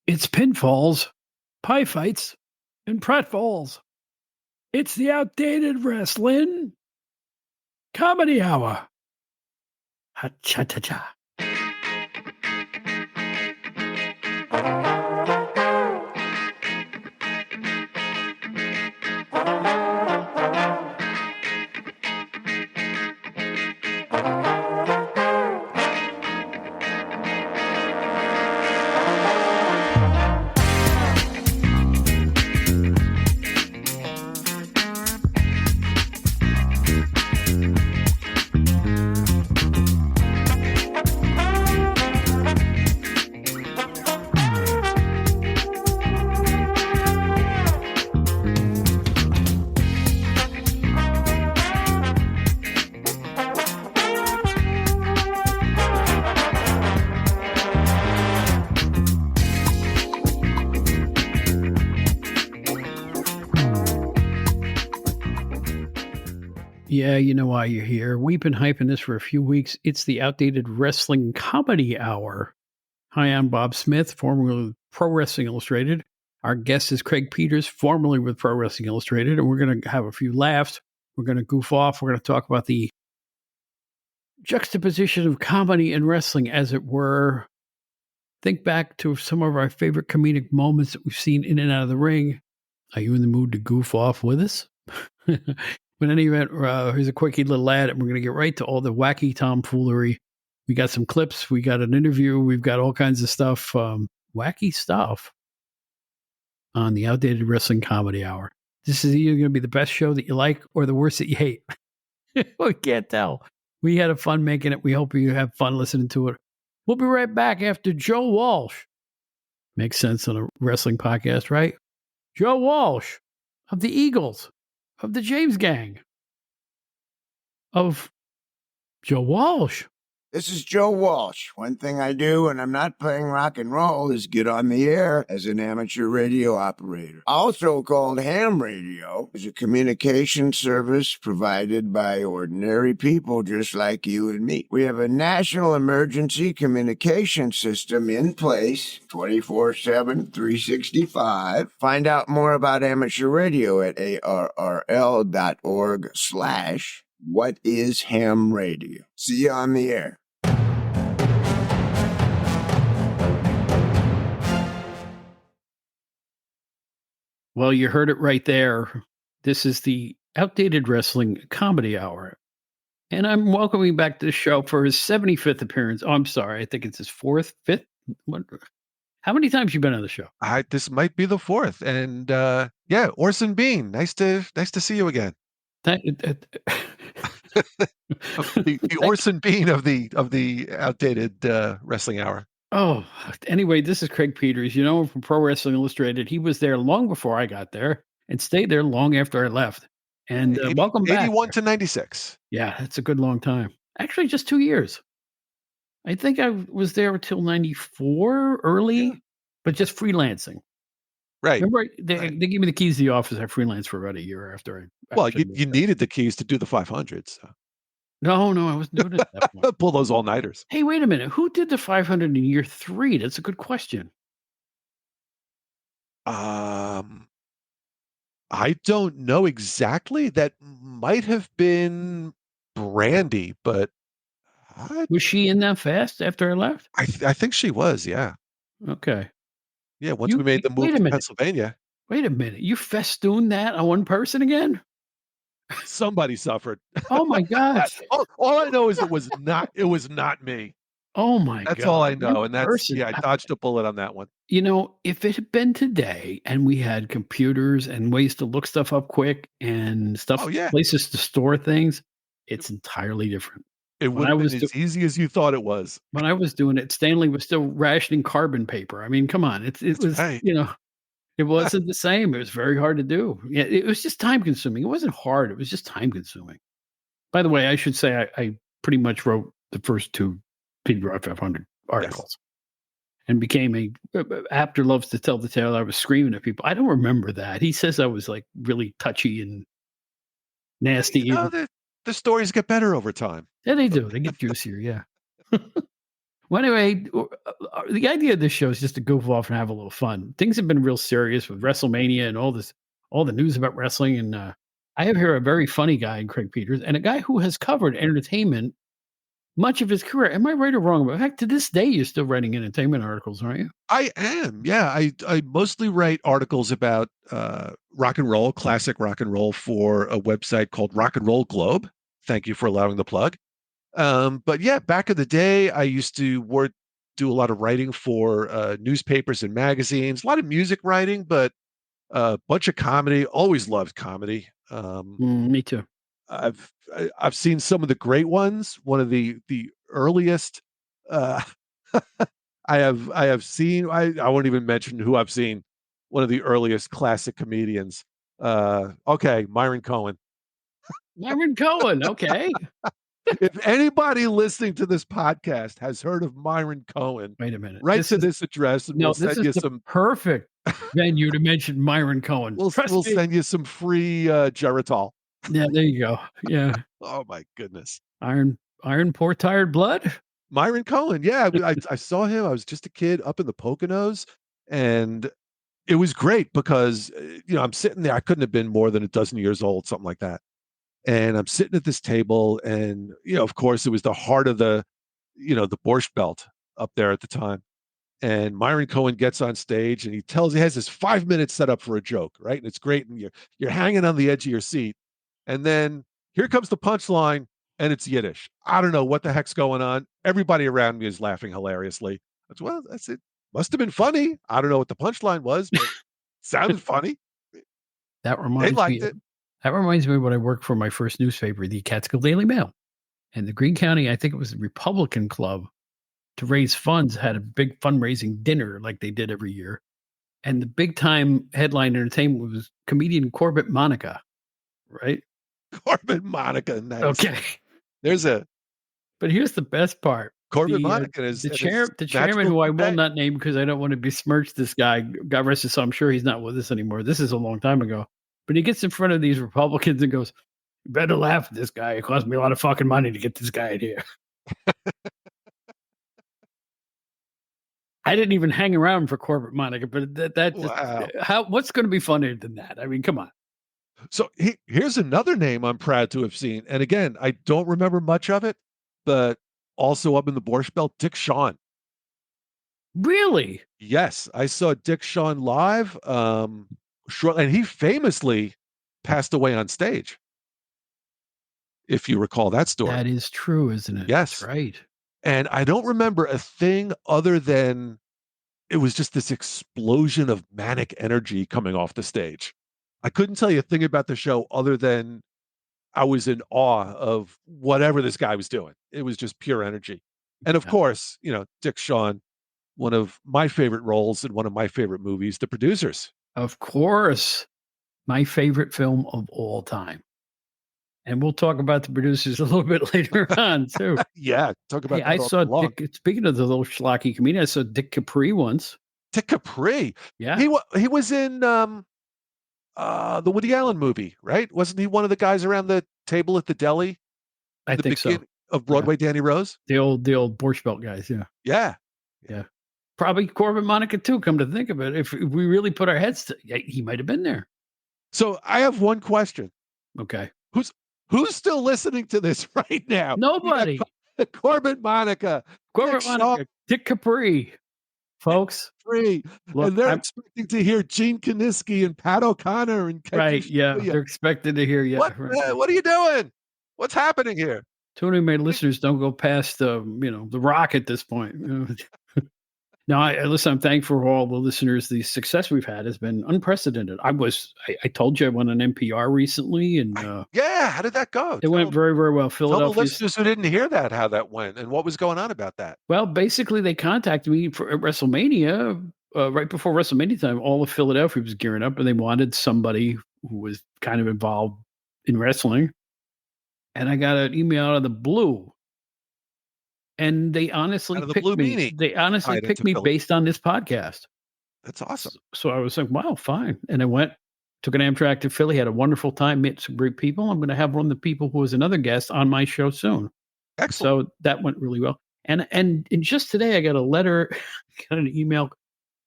It's pinfalls, pie fights, and pratfalls. It's the outdated wrestling comedy hour. Ha cha cha cha. Yeah, you know why you're here. We've been hyping this for a few weeks. It's the Outdated Wrestling Comedy Hour. Hi, I'm Bob Smith, formerly with Pro Wrestling Illustrated. Our guest is Craig Peters, formerly with Pro Wrestling Illustrated, and we're going to have a few laughs. We're going to goof off. We're going to talk about the juxtaposition of comedy and wrestling, as it were. Think back to some of our favorite comedic moments that we've seen in and out of the ring. Are you in the mood to goof off with us? But in any event, here's a quickie little ad, and we're going to get right to all the wacky tomfoolery. We got some clips. We got an interview. We've got all kinds of stuff, wacky stuff on the Outdated Wrestling Comedy Hour. This is either going to be the best show that you like or the worst that you hate. We can't tell. We had a fun making it. We hope you have fun listening to it. We'll be right back after Joe Walsh. Makes sense on a wrestling podcast, right? Joe Walsh of the Eagles, of the James Gang, of Joe Walsh. This is Joe Walsh. One thing I do when I'm not playing rock and roll is get on the air as an amateur radio operator. Also called ham radio, is a communication service provided by ordinary people just like you and me. We have a national emergency communication system in place 24/7, 365. Find out more about amateur radio at arrl.org/What is ham radio? See you on the air. Well, you heard it right there. This is the Outdated Wrestling Comedy Hour. And I'm welcoming back to the show for his 75th appearance. Oh, I'm sorry. I think it's his fourth, fifth. How many times you been on the show? This might be the fourth. And yeah, Orson Bean. Nice to see you again. The Orson Bean of the Outdated Wrestling Hour. Oh, anyway, this is Craig Peters. You know him from Pro Wrestling Illustrated. He was there long before I got there and stayed there long after I left. And welcome back. 81 to 96. Yeah, that's a good long time. Actually, just 2 years. I think I was there until 94, early, but just freelancing. Right. Remember, they gave me the keys to the office. I freelanced for about a year after I. Well, you needed the keys to do the 500. So. No, I wasn't doing it at that point. Pull those all-nighters. Hey, wait a minute. Who did the 500 in year 3? That's a good question. I don't know exactly. That might have been Brandy, but was she in that fast after I left? I think she was. Yeah. Okay. Yeah. Once we made the move to Pennsylvania. Wait a minute. You festooned that on one person again? Somebody suffered. Oh my gosh! all I know is it was not me. Oh my god! That's all I know, and that's I dodged a bullet on that one. You know, if it had been today, and we had computers and ways to look stuff up quick and stuff, places to store things, it's entirely different. It would have been as easy as you thought it was. When I was doing it, Stanley was still rationing carbon paper. I mean, come on, it was right. It wasn't the same. It was very hard to do. Yeah, it was just time consuming. It wasn't hard. It was just time consuming. By the way, I should say I pretty much wrote the first 2 PWI 500 articles and became Apter loves to tell the tale. I was screaming at people. I don't remember that. He says I was like really touchy and nasty. The stories get better over time. Yeah, they do. They get juicier. Yeah. Well, anyway, the idea of this show is just to goof off and have a little fun. Things have been real serious with WrestleMania and all the news about wrestling. And I have here a very funny guy in Craig Peters and a guy who has covered entertainment much of his career. Am I right or wrong? In fact, to this day, you're still writing entertainment articles, aren't you? I am. Yeah. I mostly write articles about rock and roll, classic rock and roll for a website called Rock and Roll Globe. Thank you for allowing the plug. But yeah, back in the day, I used to do a lot of writing for newspapers and magazines, a lot of music writing, but a bunch of comedy. Always loved comedy. Me too. I've seen some of the great ones. One of the earliest. Uh, I have seen. I won't even mention who I've seen. One of the earliest classic comedians. Okay, Myron Cohen. Myron Cohen. Okay. If anybody listening to this podcast has heard of Myron Cohen, wait a minute. Write to this address and we'll send you some perfect venue to mention Myron Cohen. We'll send you some free Geritol. Yeah, there you go. Yeah. Oh my goodness. Iron poor tired blood. Myron Cohen. Yeah, I saw him. I was just a kid up in the Poconos, and it was great because I'm sitting there. I couldn't have been more than a dozen years old, something like that. And I'm sitting at this table, and of course, it was the heart of the Borscht Belt up there at the time. And Myron Cohen gets on stage, and he has this 5 minutes set up for a joke, right? And it's great, and you're hanging on the edge of your seat. And then here comes the punchline, and it's Yiddish. I don't know what the heck's going on. Everybody around me is laughing hilariously. Well, that's it. Must have been funny. I don't know what the punchline was, but it sounded funny. That reminds me when I worked for my first newspaper, the Catskill Daily Mail. And the Greene County, I think it was the Republican Club, to raise funds, had a big fundraising dinner like they did every year. And the big time headline entertainment was comedian Corbett Monica, right? Corbett Monica, nice. Okay. But here's the best part. Corbett Monica is the chairman, who I will not name because I don't want to besmirch this guy. God rest his soul. I'm sure he's not with us anymore. This is a long time ago. But he gets in front of these Republicans and goes, "You better laugh at this guy. It cost me a lot of fucking money to get this guy in here." I didn't even hang around for Corbett Monica, but what's going to be funnier than that? I mean, come on. So here's another name I'm proud to have seen. And again, I don't remember much of it, but also up in the Borscht Belt, Dick Shawn. Really? Yes. I saw Dick Shawn live. And he famously passed away on stage. If you recall that story. That is true, isn't it? Yes. That's right. And I don't remember a thing other than it was just this explosion of manic energy coming off the stage. I couldn't tell you a thing about the show other than I was in awe of whatever this guy was doing. It was just pure energy. And of course, Dick Shawn, one of my favorite roles in one of my favorite movies, The Producers. Of course, my favorite film of all time. And we'll talk about The Producers a little bit later on, too. Yeah, talk about that. I saw Dick, speaking of the little schlocky comedian, I saw Dick Capri once. Dick Capri? Yeah. He was in the Woody Allen movie, right? Wasn't he one of the guys around the table at the deli? I think so. Of Broadway, Danny Rose? The old Borscht Belt guys, yeah. Yeah. Probably Corbett Monica, too, come to think of it. If we really put our heads to he might have been there. So I have one question. Okay. Who's still listening to this right now? Nobody. Corbett Monica. Dick Capri, folks. Look, and they're expecting to hear Gene Kiniski and Pat O'Connor and right. Yeah, they're expecting to hear you. What are you doing? What's happening here? Too many of my listeners don't go past the Rock at this point. No, listen, I'm thankful for all the listeners. The success we've had has been unprecedented. I told you I went on NPR recently, and how did that go? It went very, very well. Tell the listeners who didn't hear that how that went and what was going on about that. Well, basically, they contacted me for WrestleMania right before WrestleMania time. All of Philadelphia was gearing up, and they wanted somebody who was kind of involved in wrestling. And I got an email out of the blue. And they honestly picked me. They honestly picked me based on this podcast. That's awesome. So I was like, wow, fine. And I went, took an Amtrak to Philly, had a wonderful time, met some great people. I'm going to have one of the people who was another guest on my show soon. Excellent. So that went really well. And just today, I got a letter, got an email.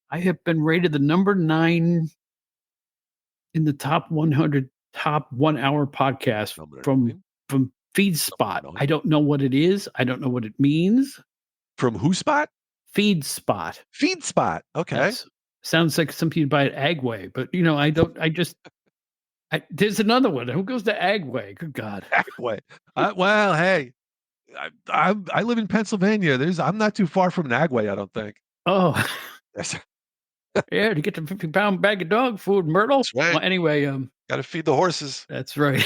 I have been rated the number 9 in the top 100 top 1 hour podcast Number from 9? FeedSpot. Number 9? I don't know what it is. I don't know what it means. From who spot? FeedSpot. FeedSpot. Okay. Yes. Sounds like something you buy at Agway, but there's another one. Who goes to Agway? Good God. Agway. Well, hey, I live in Pennsylvania. I'm not too far from an Agway, I don't think. Oh, Yes. yeah, to get the 50-pound bag of dog food, Myrtle. That's right. Well, anyway, Got to feed the horses. that's right.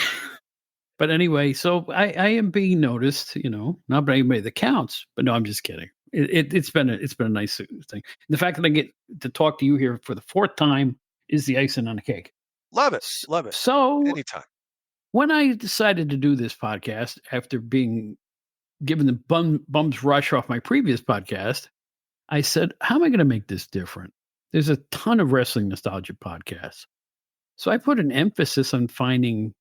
But anyway, so I am being noticed, not by anybody that counts. But no, I'm just kidding. It's been a nice thing. The fact that I get to talk to you here for the 4th time is the icing on the cake. Love it. Love it. So Anytime. when I decided to do this podcast after being given the bum's rush off my previous podcast, I said, how am I going to make this different? There's a ton of wrestling nostalgia podcasts. So I put an emphasis on finding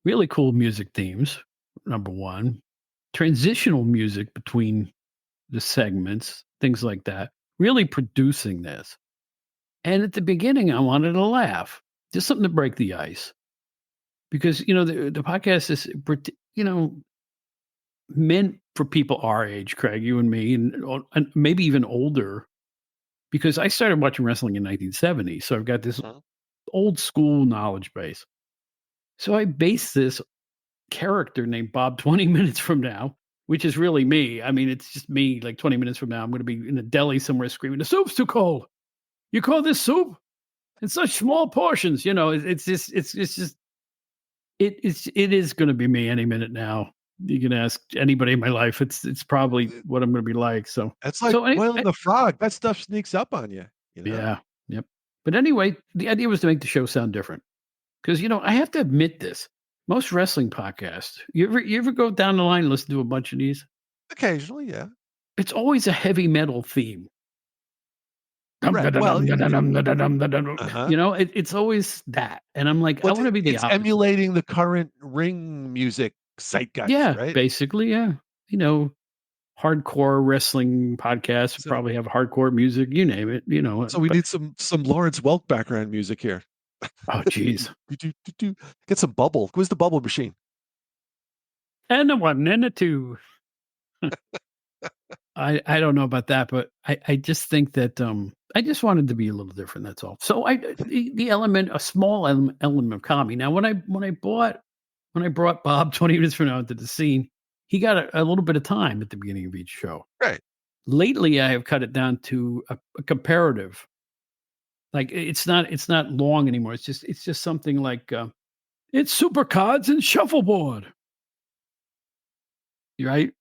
really cool music themes, number one, transitional music between the segments, things like that, really producing this. And at the beginning, I wanted to laugh, just something to break the ice. Because, the podcast is, meant for people our age, Craig, you and me, and maybe even older. Because I started watching wrestling in 1970. So I've got this old school knowledge base. So I based this character named Bob 20 minutes from now, which is really me. I mean, it's just me. Like 20 minutes from now, I'm going to be in a deli somewhere screaming, "The soup's too cold. You call this soup? In such small portions." It is going to be me any minute now. You can ask anybody in my life. It's probably what I'm going to be like. So it's like boiling the frog. That stuff sneaks up on you. Yeah. Yep. But anyway, the idea was to make the show sound different. Because, I have to admit this. Most wrestling podcasts, you ever go down the line and listen to a bunch of these? Occasionally, yeah. It's always a heavy metal theme. Right. Well, It's always that. And I'm like, I want to be the opposite. Emulating the current ring music zeitgeist, Yeah, right? basically, yeah. Hardcore wrestling podcasts probably have hardcore music, you name it, So we need some Lawrence Welk background music here. Oh, geez. Get some bubble. Where's the bubble machine? And a 1 and a 2. I don't know about that, but I just think that I just wanted to be a little different. That's all. So a small element of comedy. Now, when I brought Bob 20 minutes from now into the scene, he got a little bit of time at the beginning of each show. Right. Lately, I have cut it down to a comparative. Like it's not long anymore. It's just something like it's super cards and shuffleboard. Right?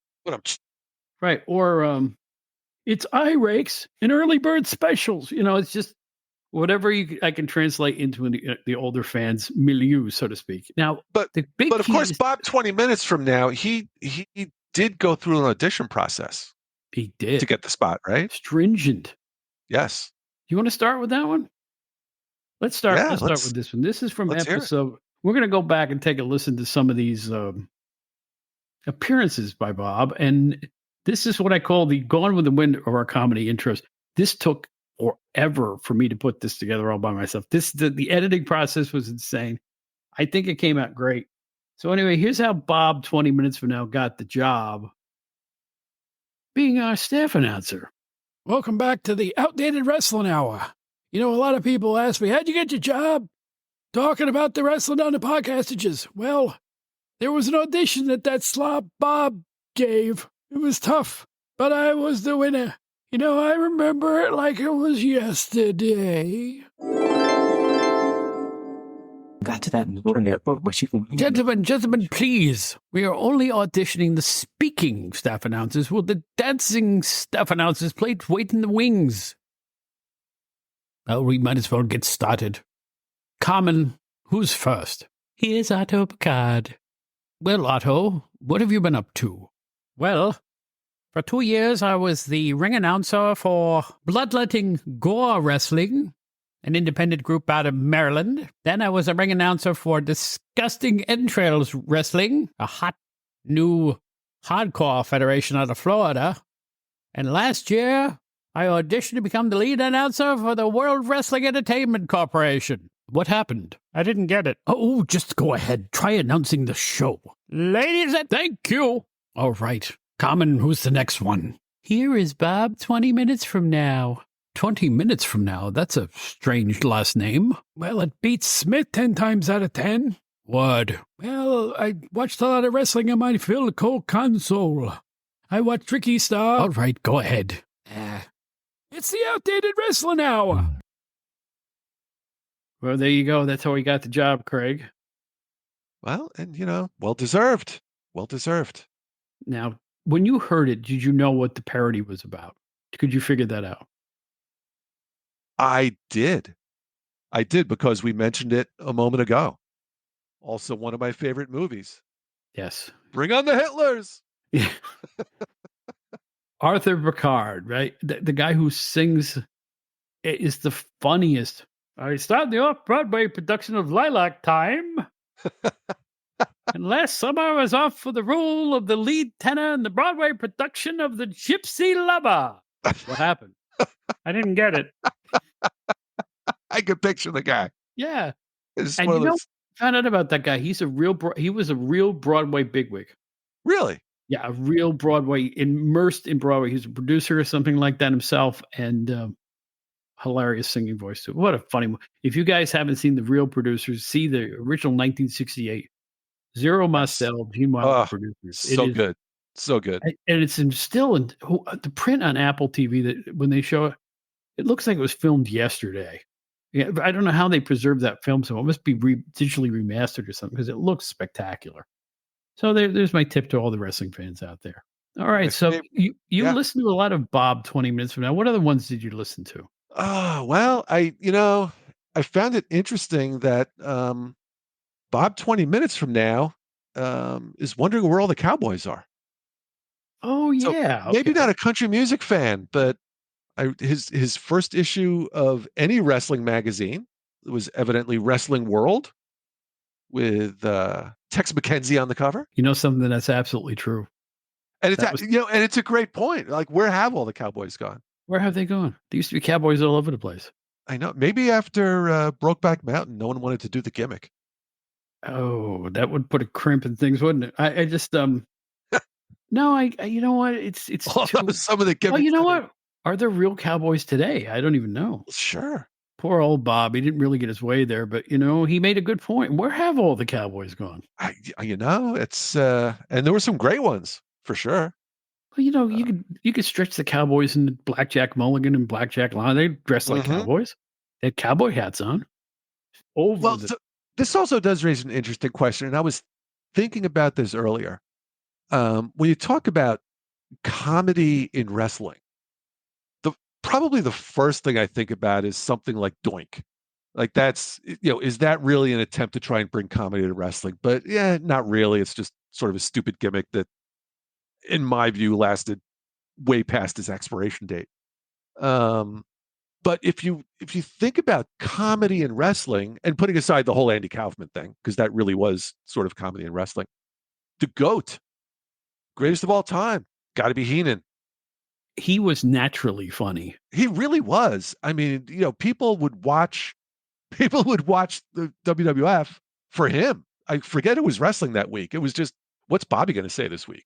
Right. Or it's eye rakes and early bird specials. It's just whatever I can translate into the older fans' milieu, so to speak. Now, but of course, Bob 20 minutes from now, he did go through an audition process. He did to get the spot, right? Stringent. Yes. You want to start with that one? Let's start. Yeah, let's start with this one. This is from episode. We're going to go back and take a listen to some of these appearances by Bob, and this is what I call the Gone with the Wind of our comedy intros. This took forever for me to put this together all by myself. The editing process was insane. I think it came out great. So anyway, here's how Bob 20 minutes from now got the job being our staff announcer. Welcome back to the Outdated Wrestling Hour. A lot of people ask me, how'd you get your job? Talking about the wrestling on the podcastages. Well, there was an audition that slob Bob gave. It was tough, but I was the winner. I remember it like it was yesterday. Got to that. Gentlemen, please. We are only auditioning the speaking staff announcers. Will the dancing staff announcers please wait in the wings? Well, we might as well get started. Carmen, who's first? Here's Otto Picard. Well, Otto, what have you been up to? Well, for 2 years, I was the ring announcer for Bloodletting Gore Wrestling, an independent group out of Maryland. Then I was a ring announcer for Disgusting Entrails Wrestling, a hot new Hardcore Federation out of Florida. And last year, I auditioned to become the lead announcer for the World Wrestling Entertainment Corporation. What happened? I didn't get it. Oh, just go ahead. Try announcing the show. Ladies and thank you. All right. Carmen, who's the next one? Here is Bob 20 minutes from now. 20 minutes from now? That's a strange last name. Well, it beats Smith 10 times out of 10. What? Well, I watched a lot of wrestling on my Philco console. I watched Tricky Star. All right, go ahead. It's the Outdated Wrestling Hour. Well, there you go. That's how he got the job, Craig. Well, and well deserved. Well deserved. Now, when you heard it, did you know what the parody was about? Could you figure that out? I did because we mentioned it a moment ago. Also one of my favorite movies. Yes. Bring on the Hitlers. Yeah. Arthur Picard, right? The guy who sings is the funniest. I started the off-Broadway production of Lilac Time. And last summer I was off for the role of the lead tenor in the Broadway production of The Gypsy Lover. What happened? I didn't get it. I could picture the guy. Yeah. It's And found out about that guy. He was a real Broadway bigwig. Really? Yeah, a real Broadway, immersed in Broadway. He's a producer or something like that himself, and hilarious singing voice too. What a funny! If you guys haven't seen The Real Producers, see the original 1968 Zero Mostel, Gene Wilder producers. So good, so good. And it's still in the print on Apple TV. That when they show it, it looks like it was filmed yesterday. Yeah, I don't know how they preserved that film, so it must be digitally remastered or something because it looks spectacular. So there's my tip to all the wrestling fans out there. All right, so you listen to a lot of Bob 20 minutes from now. What other ones did you listen to? Well, I found it interesting that Bob 20 minutes from now is wondering where all the Cowboys are. Oh yeah, so maybe not a country music fan, but his first issue of any wrestling magazine was evidently Wrestling World with Tex McKenzie on the cover. You know something that's absolutely true. And it's and it's a great point. Like, where have all the Cowboys gone? Where have they gone? There used to be Cowboys all over the place. I know. Maybe after Brokeback Mountain, no one wanted to do the gimmick. Oh, that would put a crimp in things, wouldn't it? I just no, I you know what? It's some of the gimmicks. Well, you know what? Are there real Cowboys today? I don't even know. Sure. Poor old Bob. He didn't really get his way there, but he made a good point. Where have all the Cowboys gone? It's and there were some great ones for sure. Well, you could stretch the Cowboys in Blackjack Mulligan and Blackjack Line. They dressed like cowboys. They had cowboy hats on. This also does raise an interesting question, and I was thinking about this earlier. When you talk about comedy in wrestling, probably the first thing I think about is something like Doink. Like that's, is that really an attempt to try and bring comedy to wrestling? But yeah, not really. It's just sort of a stupid gimmick that, in my view, lasted way past its expiration date. But if you think about comedy in wrestling, and putting aside the whole Andy Kaufman thing, because that really was sort of comedy in wrestling, the GOAT, greatest of all time, got to be Heenan. He was naturally funny. He really was. I mean, people would watch the WWF for him. I forget who was wrestling that week. It was just, what's Bobby going to say this week?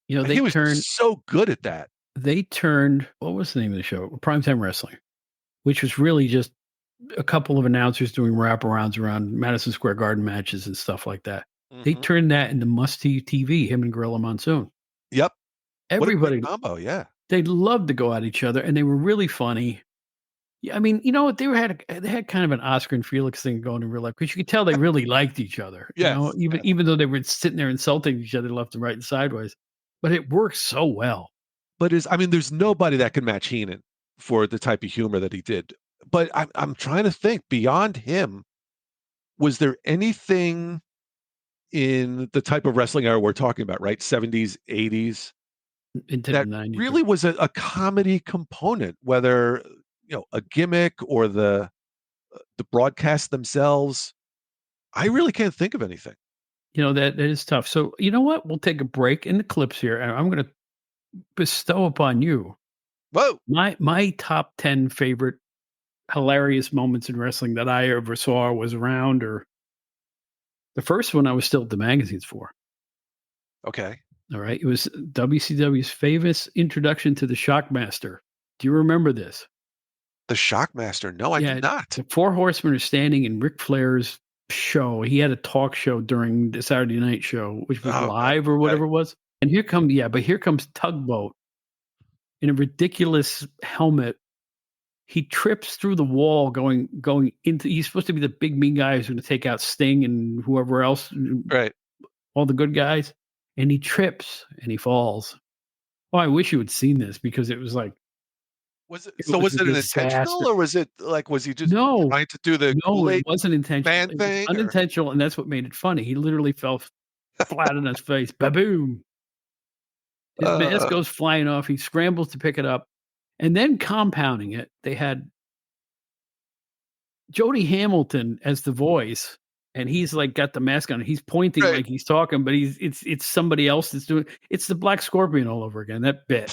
He was so good at that. They turned, what was the name of the show? Primetime Wrestling, which was really just a couple of announcers doing wraparounds around Madison Square Garden matches and stuff like that. Mm-hmm. They turned that into must-see TV, him and Gorilla Monsoon. Yep. Everybody. What a combo, yeah. They loved to go at each other, and they were really funny. Yeah, I mean, they had kind of an Oscar and Felix thing going in real life, because you could tell they really liked each other. Yes. Even though they were sitting there insulting each other left and right and sideways, but it worked so well. But there's nobody that can match Heenan for the type of humor that he did. But I'm trying to think, beyond him, was there anything in the type of wrestling era we're talking about, right? 70s, 80s, into that the 90s. Really was a comedy component, whether a gimmick or the broadcast themselves. I really can't think of anything. that is tough. So, you know what? We'll take a break in the clips here, and I'm going to bestow upon you Whoa. my top 10 favorite hilarious moments in wrestling that I ever saw or was around, or the first one I was still at the magazines for. Okay. All right. It was WCW's famous introduction to the Shockmaster. Do you remember this? The Shockmaster. No, I do not. The Four Horsemen are standing in Ric Flair's show. He had a talk show during the Saturday night show, which was live or whatever it was. And here comes Tugboat in a ridiculous helmet. He trips through the wall going into, he's supposed to be the big mean guy who's going to take out Sting and whoever else. Right. All the good guys. And he trips and he falls. Oh, I wish you had seen this, because it was like, was it an intentional, or was it like, was he just trying to do the it wasn't intentional. man thing? It was unintentional, and that's what made it funny. He literally fell flat on his face. Ba-boom. His mask goes flying off. He scrambles to pick it up. And then compounding it, they had Jody Hamilton as the voice, and he's like got the mask on. He's pointing like he's talking, but it's somebody else that's doing. It's the Black Scorpion all over again. That bit,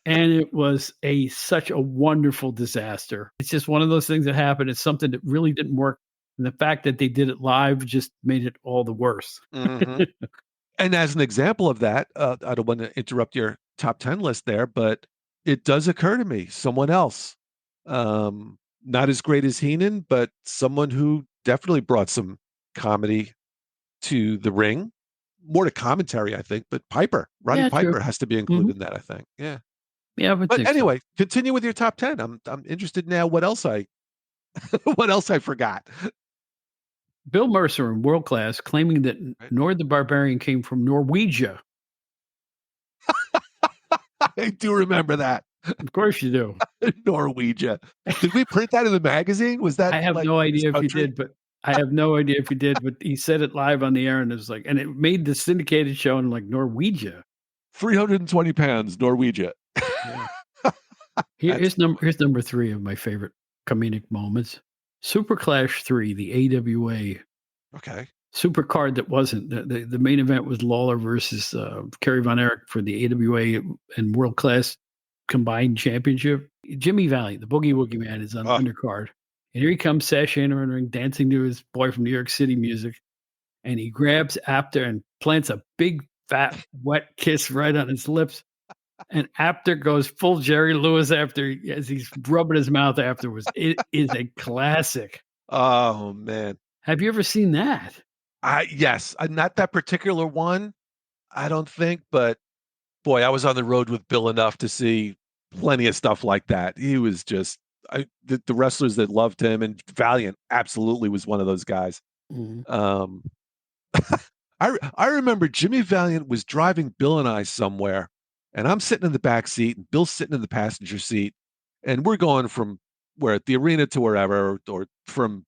and it was such a wonderful disaster. It's just one of those things that happened. It's something that really didn't work, and the fact that they did it live just made it all the worse. Mm-hmm. And as an example of that, I don't want to interrupt your top 10 list there, but it does occur to me, someone else, not as great as Heenan, but someone who definitely brought some comedy to the ring, more to commentary, I think, but Roddy Piper has to be included in that, I think. Yeah. Yeah. But anyway, continue with your top 10. I'm interested now what else I forgot. Bill Mercer in World Class claiming that Nord the Barbarian came from Norwegia. I do remember that. Of course you do. Norwegia. Did we print that in the magazine? Was that? I have no idea if he did, but he said it live on the air, and it was like, and it made the syndicated show in like Norwegia. 320 pounds, Norwegia. Yeah. Here's number 3 of my favorite comedic moments. Super Clash 3, the AWA. Okay. Super card that wasn't. The main event was Lawler versus Kerry Von Erich for the AWA and World Class Combined Championship. Jimmy Valiant, the Boogie Woogie Man, is on the undercard. And here he comes sashaying in the ring, dancing to his boy from New York City music. And he grabs Apter and plants a big, fat, wet kiss right on his lips. And Apter goes full Jerry Lewis after, as he's rubbing his mouth afterwards. It is a classic. Oh, man. Have you ever seen that? Yes. Not that particular one, I don't think. But, boy, I was on the road with Bill enough to see plenty of stuff like that. He was just, the wrestlers that loved him, and Valiant absolutely was one of those guys. Mm-hmm. I remember Jimmy Valiant was driving Bill and I somewhere. And I'm sitting in the back seat, and Bill's sitting in the passenger seat, and we're going from at the arena to wherever, or from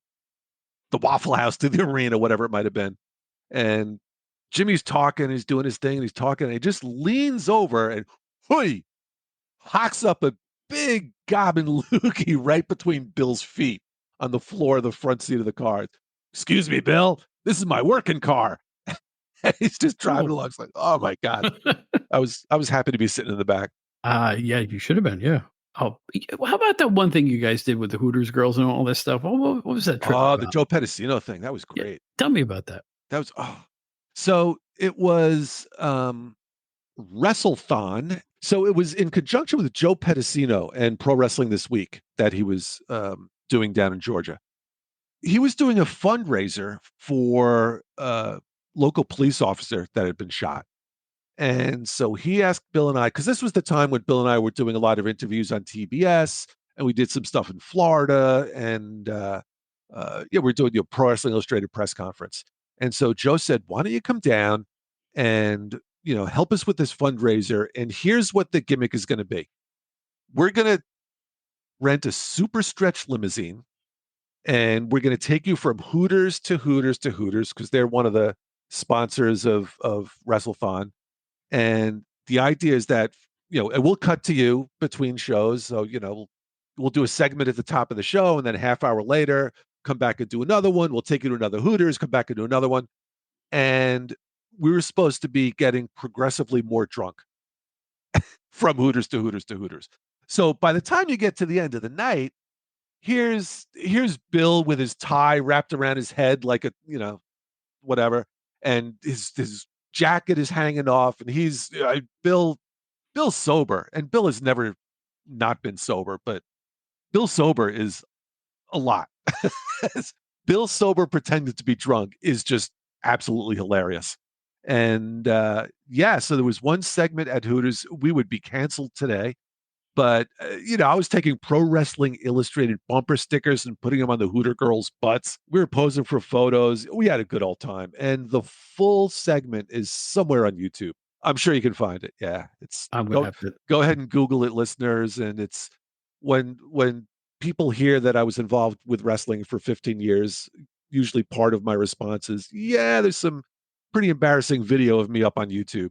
the Waffle House to the arena, whatever it might have been. And Jimmy's talking, he's doing his thing, and he's talking, and he just leans over and hocks up a big gobbing loogie right between Bill's feet on the floor of the front seat of the car. Excuse me, Bill, this is my working car. And he's just driving along. It's like, oh my God. I was happy to be sitting in the back. Yeah, you should have been. Yeah. Oh, how about that one thing you guys did with the Hooters girls and all this stuff? What was that trip about? The Joe Pedicino thing. That was great. Yeah, tell me about that. That was so it was WrestleThon. So it was in conjunction with Joe Pedicino and Pro Wrestling This Week that he was doing down in Georgia. He was doing a fundraiser for local police officer that had been shot. And so he asked Bill and I, because this was the time when Bill and I were doing a lot of interviews on TBS, and we did some stuff in Florida, and we're doing the Pro Wrestling Illustrated press conference. And so Joe said, why don't you come down and, help us with this fundraiser? And here's what the gimmick is going to be. We're going to rent a super stretch limousine, and we're going to take you from Hooters to Hooters to Hooters, because they're one of the sponsors of WrestleThon. And the idea is that, and we'll cut to you between shows. So, we'll do a segment at the top of the show, and then a half hour later, come back and do another one. We'll take you to another Hooters, come back and do another one. and we were supposed to be getting progressively more drunk from Hooters to Hooters to Hooters. So by the time you get to the end of the night, here's Bill with his tie wrapped around his head like a, whatever, and his jacket is hanging off, and he's Bill's sober, and Bill has never not been sober, but Bill sober is a lot. Bill sober pretending to be drunk is just absolutely hilarious. And so there was one segment at Hooters. We would be canceled today, but I was taking Pro Wrestling Illustrated bumper stickers and putting them on the Hooter girls' butts. We were posing for photos. We had a good old time, and the full segment is somewhere on YouTube. I'm sure you can find it. Yeah, I'm gonna have to go ahead and Google it, listeners. And it's when people hear that I was involved with wrestling for 15 years, usually part of my response is, yeah, there's some pretty embarrassing video of me up on YouTube.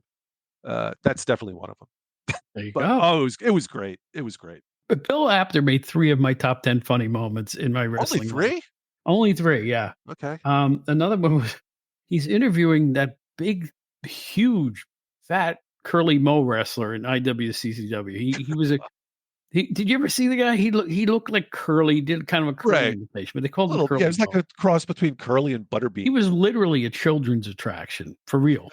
That's definitely one of them. There you But go. it was great. It was great. But Bill Apter made 3 of my top 10 funny moments in my wrestling. Only 3? Life. Only 3, yeah. Okay. Another one was he's interviewing that big, huge, fat, curly Mo wrestler in IWCCW. He was did you ever see the guy? He looked like Curly, did kind of a Curly imitation, but they called him Curly. Yeah, it was like a cross between Curly and Butterbean. He was literally a children's attraction, for real.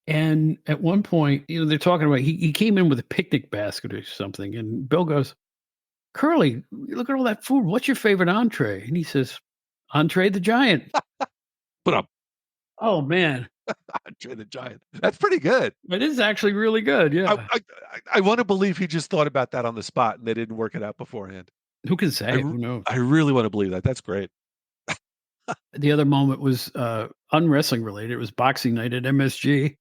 And at one point, they're talking about he came in with a picnic basket or something, and Bill goes, "Curly, look at all that food. What's your favorite entree?" And he says, "Andre the Giant." But oh man, Andre the Giant. That's pretty good. It is actually really good. Yeah, I want to believe he just thought about that on the spot and they didn't work it out beforehand. Who can say? Who knows? I really want to believe that. That's great. The other moment was unwrestling related. It was boxing night at MSG.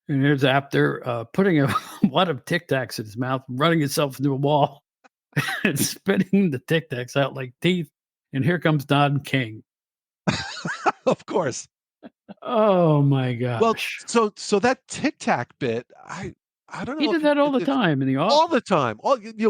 And there's Apter putting a lot of Tic Tacs in his mouth, running himself into a wall, and spitting the Tic Tacs out like teeth. And here comes Don King. Of course. Oh my gosh. Well, so that Tic Tac bit, I don't know. He did that all the time in the office. All the time.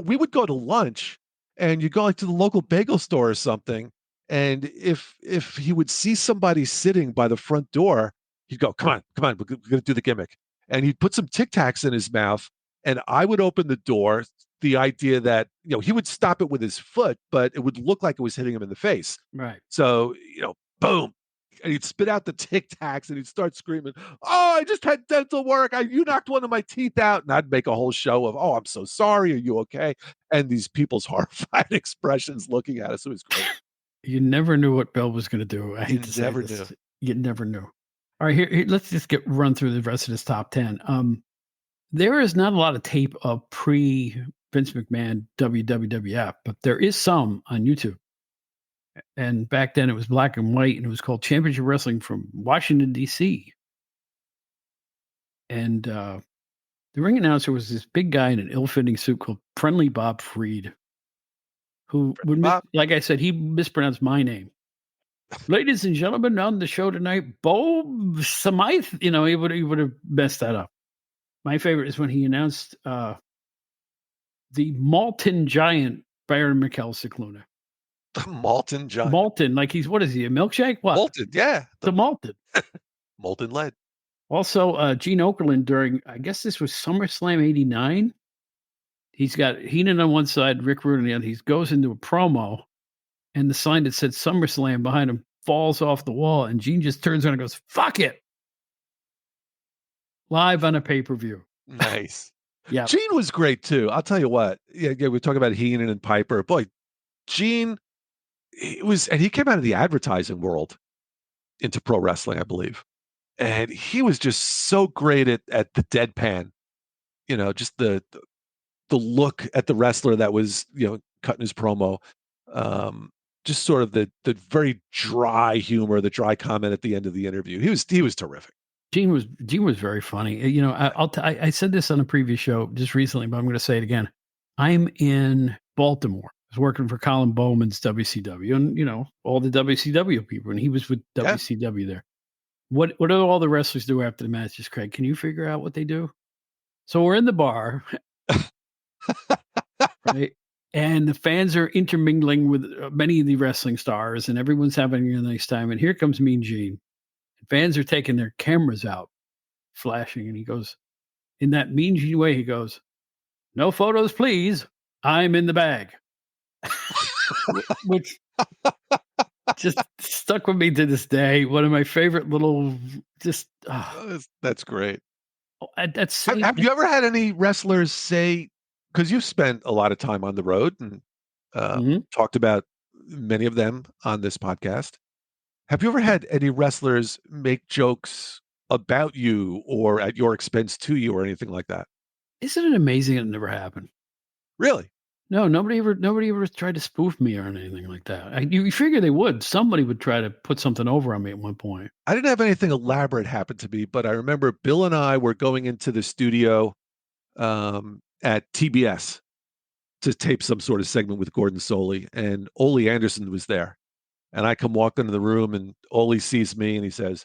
We would go to lunch, and you go like to the local bagel store or something, and if he would see somebody sitting by the front door, he'd go, "Come on, we're gonna do the gimmick." And he'd put some Tic Tacs in his mouth, and I would open the door. The idea that he would stop it with his foot, but it would look like it was hitting him in the face. Right. So boom, and he'd spit out the Tic Tacs, and he'd start screaming, "Oh, I just had dental work. You knocked one of my teeth out." And I'd make a whole show of, "Oh, I'm so sorry. Are you okay?" And these people's horrified expressions looking at us. It was great. You never knew what Bill was going to do. I hate to say this. You never knew. All right, here let's just run through the rest of this top 10. There is not a lot of tape of pre-Vince McMahon WWF, but there is some on YouTube. And back then it was black and white, and it was called Championship Wrestling from Washington, D.C. And the ring announcer was this big guy in an ill-fitting suit called Friendly Bob Freed, who would, like I said, he mispronounced my name. Ladies and gentlemen, on the show tonight, Bo Smythe. He would have messed that up. My favorite is when he announced the Malton Giant, Baron Mikel Cicluna. The Malton Giant. Malton, like what is he, a milkshake? What? Malton, yeah. The Malton. Molten lead. Also, Gene Okerlund during, I guess this was SummerSlam 89. He's got Heenan on one side, Rick Rude on the other. He goes into a promo, and the sign that said SummerSlam behind him falls off the wall, and Gene just turns around and goes, "Fuck it." Live on a pay-per-view. Nice. Yeah. Gene was great too. I'll tell you what. Yeah, we're talking about Heenan and Piper. Boy, Gene, he came out of the advertising world into pro wrestling, I believe. And he was just so great at the deadpan. Just the look at the wrestler that was, cutting his promo. Just sort of the very dry humor, the dry comment at the end of the interview. He was terrific. Gene was very funny. I said this on a previous show just recently, but I'm going to say it again. I'm in Baltimore. I was working for Colin Bowman's WCW, and all the WCW people, and he was with WCW there. What do all the wrestlers do after the matches, Craig? Can you figure out what they do? So we're in the bar, right? And the fans are intermingling with many of the wrestling stars, and everyone's having a nice time. And here comes Mean Gene. fans are taking their cameras out, flashing, and he goes, in that mean way, he goes, "No photos, please. I'm in the bag." Which just stuck with me to this day. One of my favorite little, just That's great. that's Have you ever had any wrestlers say, because you've spent a lot of time on the road and talked about many of them on this podcast. Have you ever had any wrestlers make jokes about you or at your expense to you or anything like that? Isn't it amazing it never happened? Really? No, nobody ever tried to spoof me or anything like that. You figure they would. Somebody would try to put something over on me at one point. I didn't have anything elaborate happen to me, but I remember Bill and I were going into the studio at TBS to tape some sort of segment with Gordon Soley, and Ole Anderson was there. And I come walk into the room, and Ole sees me, and he says,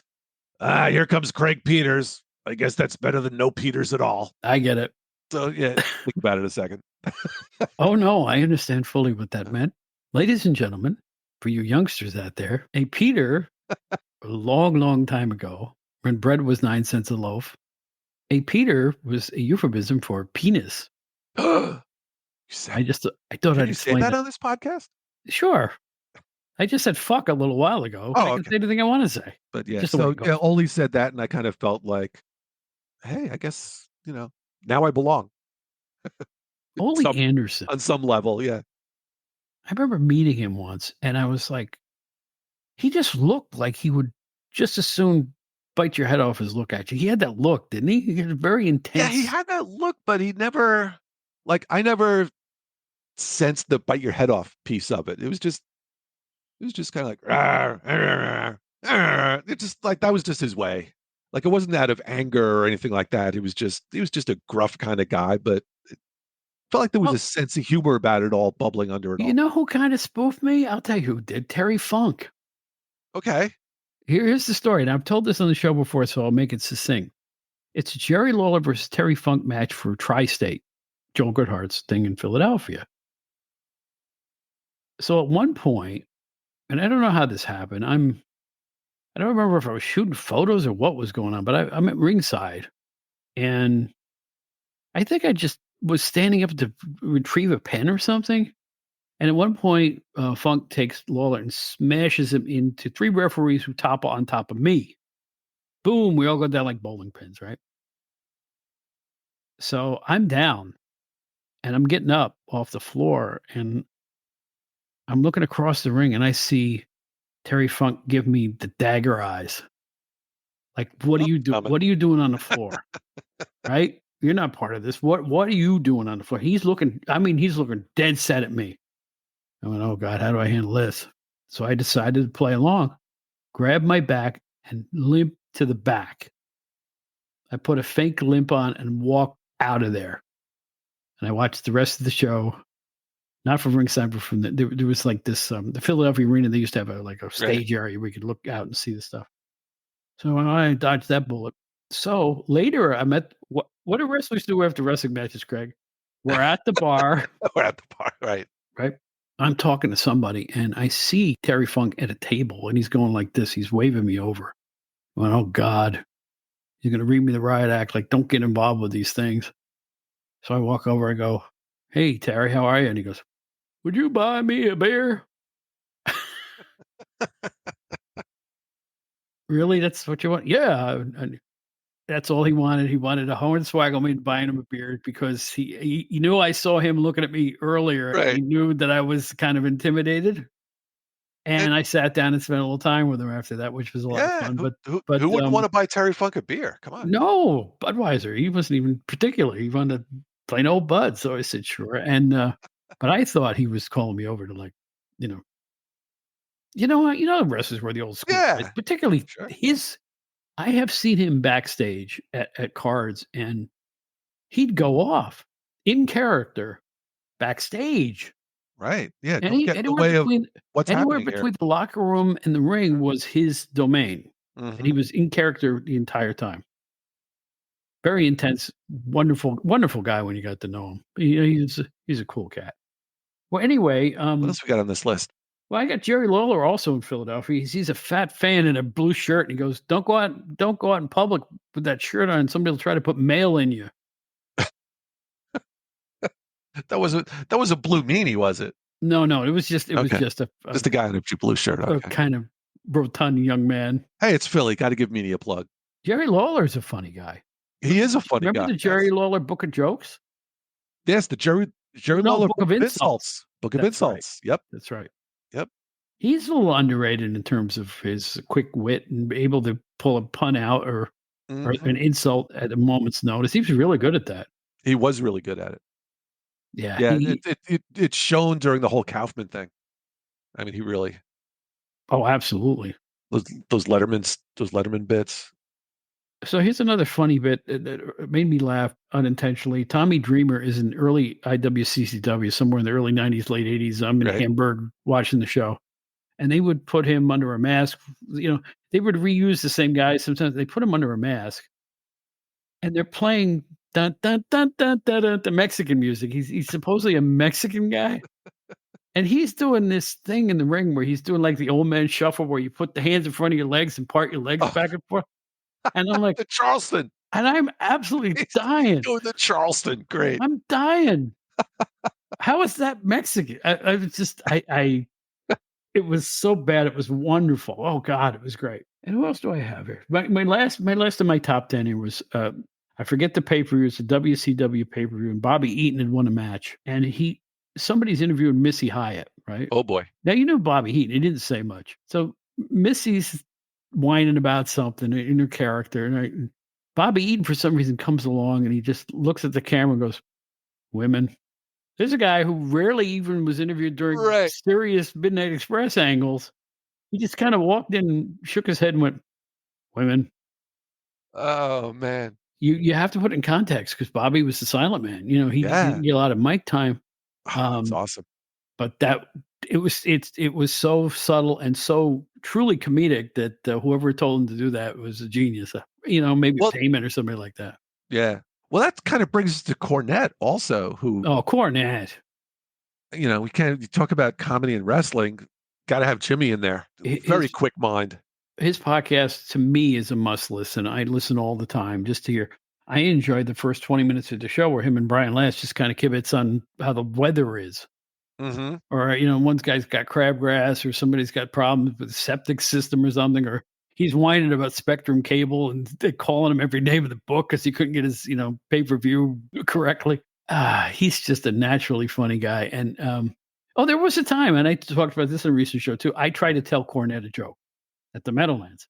here comes Craig Peters. I guess that's better than no Peters at all. I get it. So, yeah, think about it a second. Oh, no, I understand fully what that meant. Ladies and gentlemen, for you youngsters out there, a Peter, a long, long time ago, when bread was 9 cents a loaf, a Peter was a euphemism for penis. I thought I'd explain that on this podcast. Sure. I just said fuck a little while ago. I can say anything I want to say. But yeah, so Ole said that, and I kind of felt like, hey, I guess, now I belong. Ole Anderson. On some level, yeah. I remember meeting him once, and I was like, he just looked like he would just as soon bite your head off as look at you. He had that look, didn't he? He had very intense. Yeah, he had that look, but he never, I never sensed the bite your head off piece of it. It was just kind of like, rawr, rawr, rawr. It just like, that was just his way. Like, it wasn't out of anger or anything like that. He was just a gruff kind of guy, but it felt like there was a sense of humor about it all, bubbling under it all. You know who kind of spoofed me? I'll tell you who did. Terry Funk. Okay. Here's the story. And I've told this on the show before, so I'll make it succinct. It's Jerry Lawler versus Terry Funk match for Tri-State, Joel Goodhart's thing in Philadelphia. So at one point, and I don't know how this happened. I don't remember if I was shooting photos or what was going on, but I'm at ringside, and I think I just was standing up to retrieve a pen or something. And at one point, Funk takes Lawler and smashes him into 3 referees who topple on top of me. Boom, we all go down like bowling pins, right? So I'm down, and I'm getting up off the floor, and I'm looking across the ring, and I see Terry Funk give me the dagger eyes. Like, what are you doing? What are you doing on the floor? Right? You're not part of this. What are you doing on the floor? He's looking dead set at me. I went, oh God, how do I handle this? So I decided to play along, grab my back and limp to the back. I put a fake limp on and walked out of there. And I watched the rest of the show. Not from ringside, but from there was like this, the Philadelphia Arena, they used to have a stage area where you could look out and see the stuff. So I dodged that bullet. So later I met, what do wrestlers do after wrestling matches, Craig? We're at the bar. We're at the bar, right. Right. I'm talking to somebody, and I see Terry Funk at a table, and he's going like this. He's waving me over. I went, oh God, he's going to read me the riot act. Like, don't get involved with these things. So I walk over, I go, hey, Terry, how are you? And he goes, would you buy me a beer? Really? That's what you want? Yeah. And that's all he wanted. He wanted a hornswoggle me buying him a beer because he knew I saw him looking at me earlier. Right. And he knew that I was kind of intimidated. And I sat down and spent a little time with him after that, which was a lot of fun. But who wouldn't want to buy Terry Funk a beer? Come on. No, Budweiser. He wasn't even particular. He wanted plain old Bud. So I said, sure. And but I thought he was calling me over to, like, wrestlers were the old school guys, particularly I have seen him backstage at cards, and he'd go off in character backstage. Right. Yeah. And anywhere between the locker room and the ring was his domain. Mm-hmm. And he was in character the entire time. Very intense, wonderful, wonderful guy when you got to know him. He's a cool cat. Well, anyway, what else we got on this list? Well, I got Jerry Lawler also in Philadelphia. He's a fat fan in a blue shirt, and he goes, don't go out in public with that shirt on. Somebody will try to put mail in you." That was a blue meanie, was it? No, it was just Okay. just a Just a guy in a blue shirt. a Okay. kind of rotund young man. Hey, it's Philly. Got to give Meanie a plug. Jerry Lawler's a funny guy. He is a funny Remember guy. the Jerry Lawler Book of Jokes? Yes, the Jerry No, Lawler Book of Insults. Book of That's right. Insults. Yep. That's right. Yep. He's a little underrated in terms of his quick wit and able to pull a pun out or Mhm. an insult at a moment's notice. He was really good at that. He was really good at it. Yeah. Yeah, it's shown during the whole Kaufman thing. I mean, he really Oh, absolutely. those Letterman bits. So here's another funny bit that made me laugh unintentionally. Tommy Dreamer is in early IWCCW, somewhere in the early 90s, late 80s. I'm in Right. Hamburg watching the show. And they would put him under a mask. They would reuse the same guy. Sometimes they put him under a mask. And they're playing dun, dun, dun, dun, dun, dun, the Mexican music. He's supposedly a Mexican guy. And he's doing this thing in the ring where he's doing like the old man shuffle where you put the hands in front of your legs and part your legs back and forth. And I'm like, The Charleston. and I'm absolutely dying. Doing the Charleston. Great. I'm dying. How is that Mexican? I was just, it was so bad. It was wonderful. Oh God, it was great. And who else do I have here? My last of my top 10 here was, I forget the pay-per-view. It's a WCW pay-per-view, and Bobby Eaton had won a match. And somebody's interviewing Missy Hyatt, right? Oh boy. Now, you know Bobby Eaton. He didn't say much. So Missy's whining about something in her character. And Bobby Eaton, for some reason, comes along and he just looks at the camera and goes, "Women." There's a guy who rarely even was interviewed during Right. serious Midnight Express angles. He just kind of walked in, shook his head, and went, "Women." Oh man. You have to put it in context because Bobby was the silent man. He Yeah. didn't get a lot of mic time. Oh, that's awesome. But it was so subtle and so truly comedic that whoever told him to do that was a genius. Maybe Well- Payment or somebody like that. Yeah. Well, that kind of brings us to Cornette also, who Oh, Cornette. we can't you talk about comedy and wrestling. Got to have Jimmy in there. Very quick mind. His podcast to me is a must listen. I listen all the time just to hear. I enjoyed the first 20 minutes of the show where him and Brian Last just kind of kibitz on how the weather is. Mm-hmm. Or, one guy's got crabgrass or somebody's got problems with the septic system or something, or he's whining about Spectrum Cable and they're calling him every name of the book because he couldn't get his, pay-per-view correctly. He's just a naturally funny guy. And, there was a time, and I talked about this in a recent show too. I tried to tell Cornette a joke at the Meadowlands.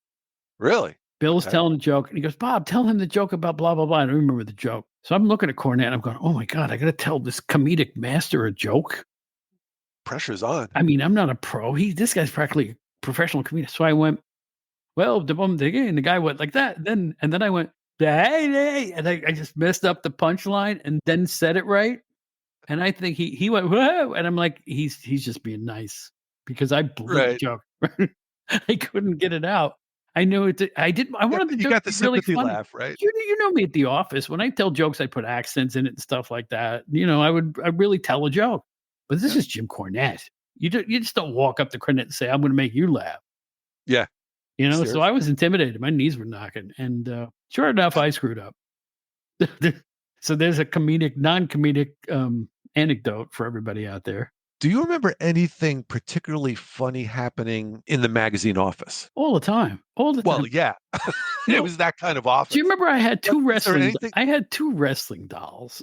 Really? Bill's Okay. telling a joke, and he goes, "Bob, tell him the joke about blah, blah, blah." I don't remember the joke. So I'm looking at Cornette, and I'm going, "Oh my God, I got to tell this comedic master a joke." Pressure's on. I mean, I'm not a pro. This guy's practically a professional comedian. So I went, "Well, the bum again." The guy went like that. And then I went, "Hey," and I just messed up the punchline and then said it right. And I think he went, "Whoa," and I'm like, he's just being nice because I blew the Right. joke. I couldn't get it out. I knew it. I didn't. I wanted the You joke got the to be really sympathy funny. laugh, right? You know me at the office. When I tell jokes, I put accents in it and stuff like that. I really tell a joke. But this is Jim Cornette. You just don't walk up to Cornette and say, "I'm going to make you laugh." Yeah. So Seriously. I was intimidated. My knees were knocking. And sure enough, I screwed up. So there's a non-comedic anecdote for everybody out there. Do you remember anything particularly funny happening in the magazine office? All the time. Well, yeah. It was that kind of office. Do you remember I had two Was there wrestling? anything- I had two wrestling dolls.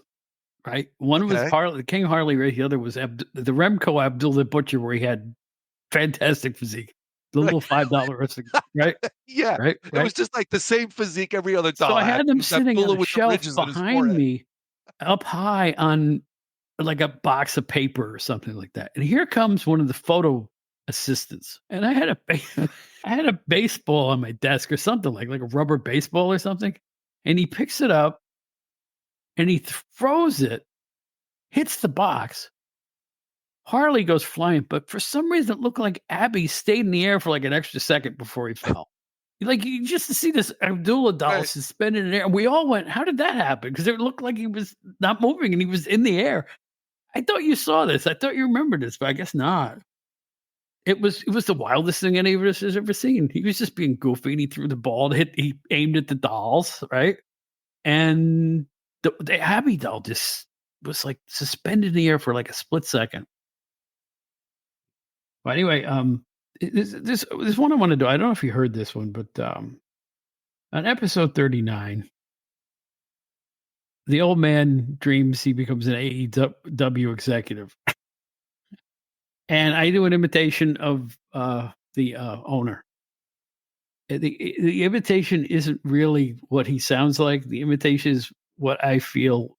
Right, one was Okay. King Harley Race. The other was the Remco Abdul the Butcher, where he had fantastic physique. The little $5 wrestling, right? Yeah. Right. It was just like the same physique every other doll. So I had them That sitting fella on a with the shelf ridges on his behind forehead. me, up high on like a box of paper or something like that. And here comes one of the photo assistants, and I had a baseball on my desk or something like a rubber baseball or something, and he picks it up and he throws it, hits the box. Harley goes flying, but for some reason it looked like Abby stayed in the air for like an extra second before he fell. Like, you just to see this Abdullah doll Right. suspended in the air. And we all went, "How did that happen?" Because it looked like he was not moving and he was in the air. I thought you saw this. I thought you remembered this, but I guess not. it was the wildest thing any of us has ever seen. He was just being goofy, and he threw the ball and he aimed at the dolls, right? And the Abby doll just was like suspended in the air for like a split second. Well, anyway, this one I want to do. I don't know if you heard this one, but on episode 39, the old man dreams he becomes an AEW executive. And I do an imitation of the owner. The imitation isn't really what he sounds like. The imitation is what I feel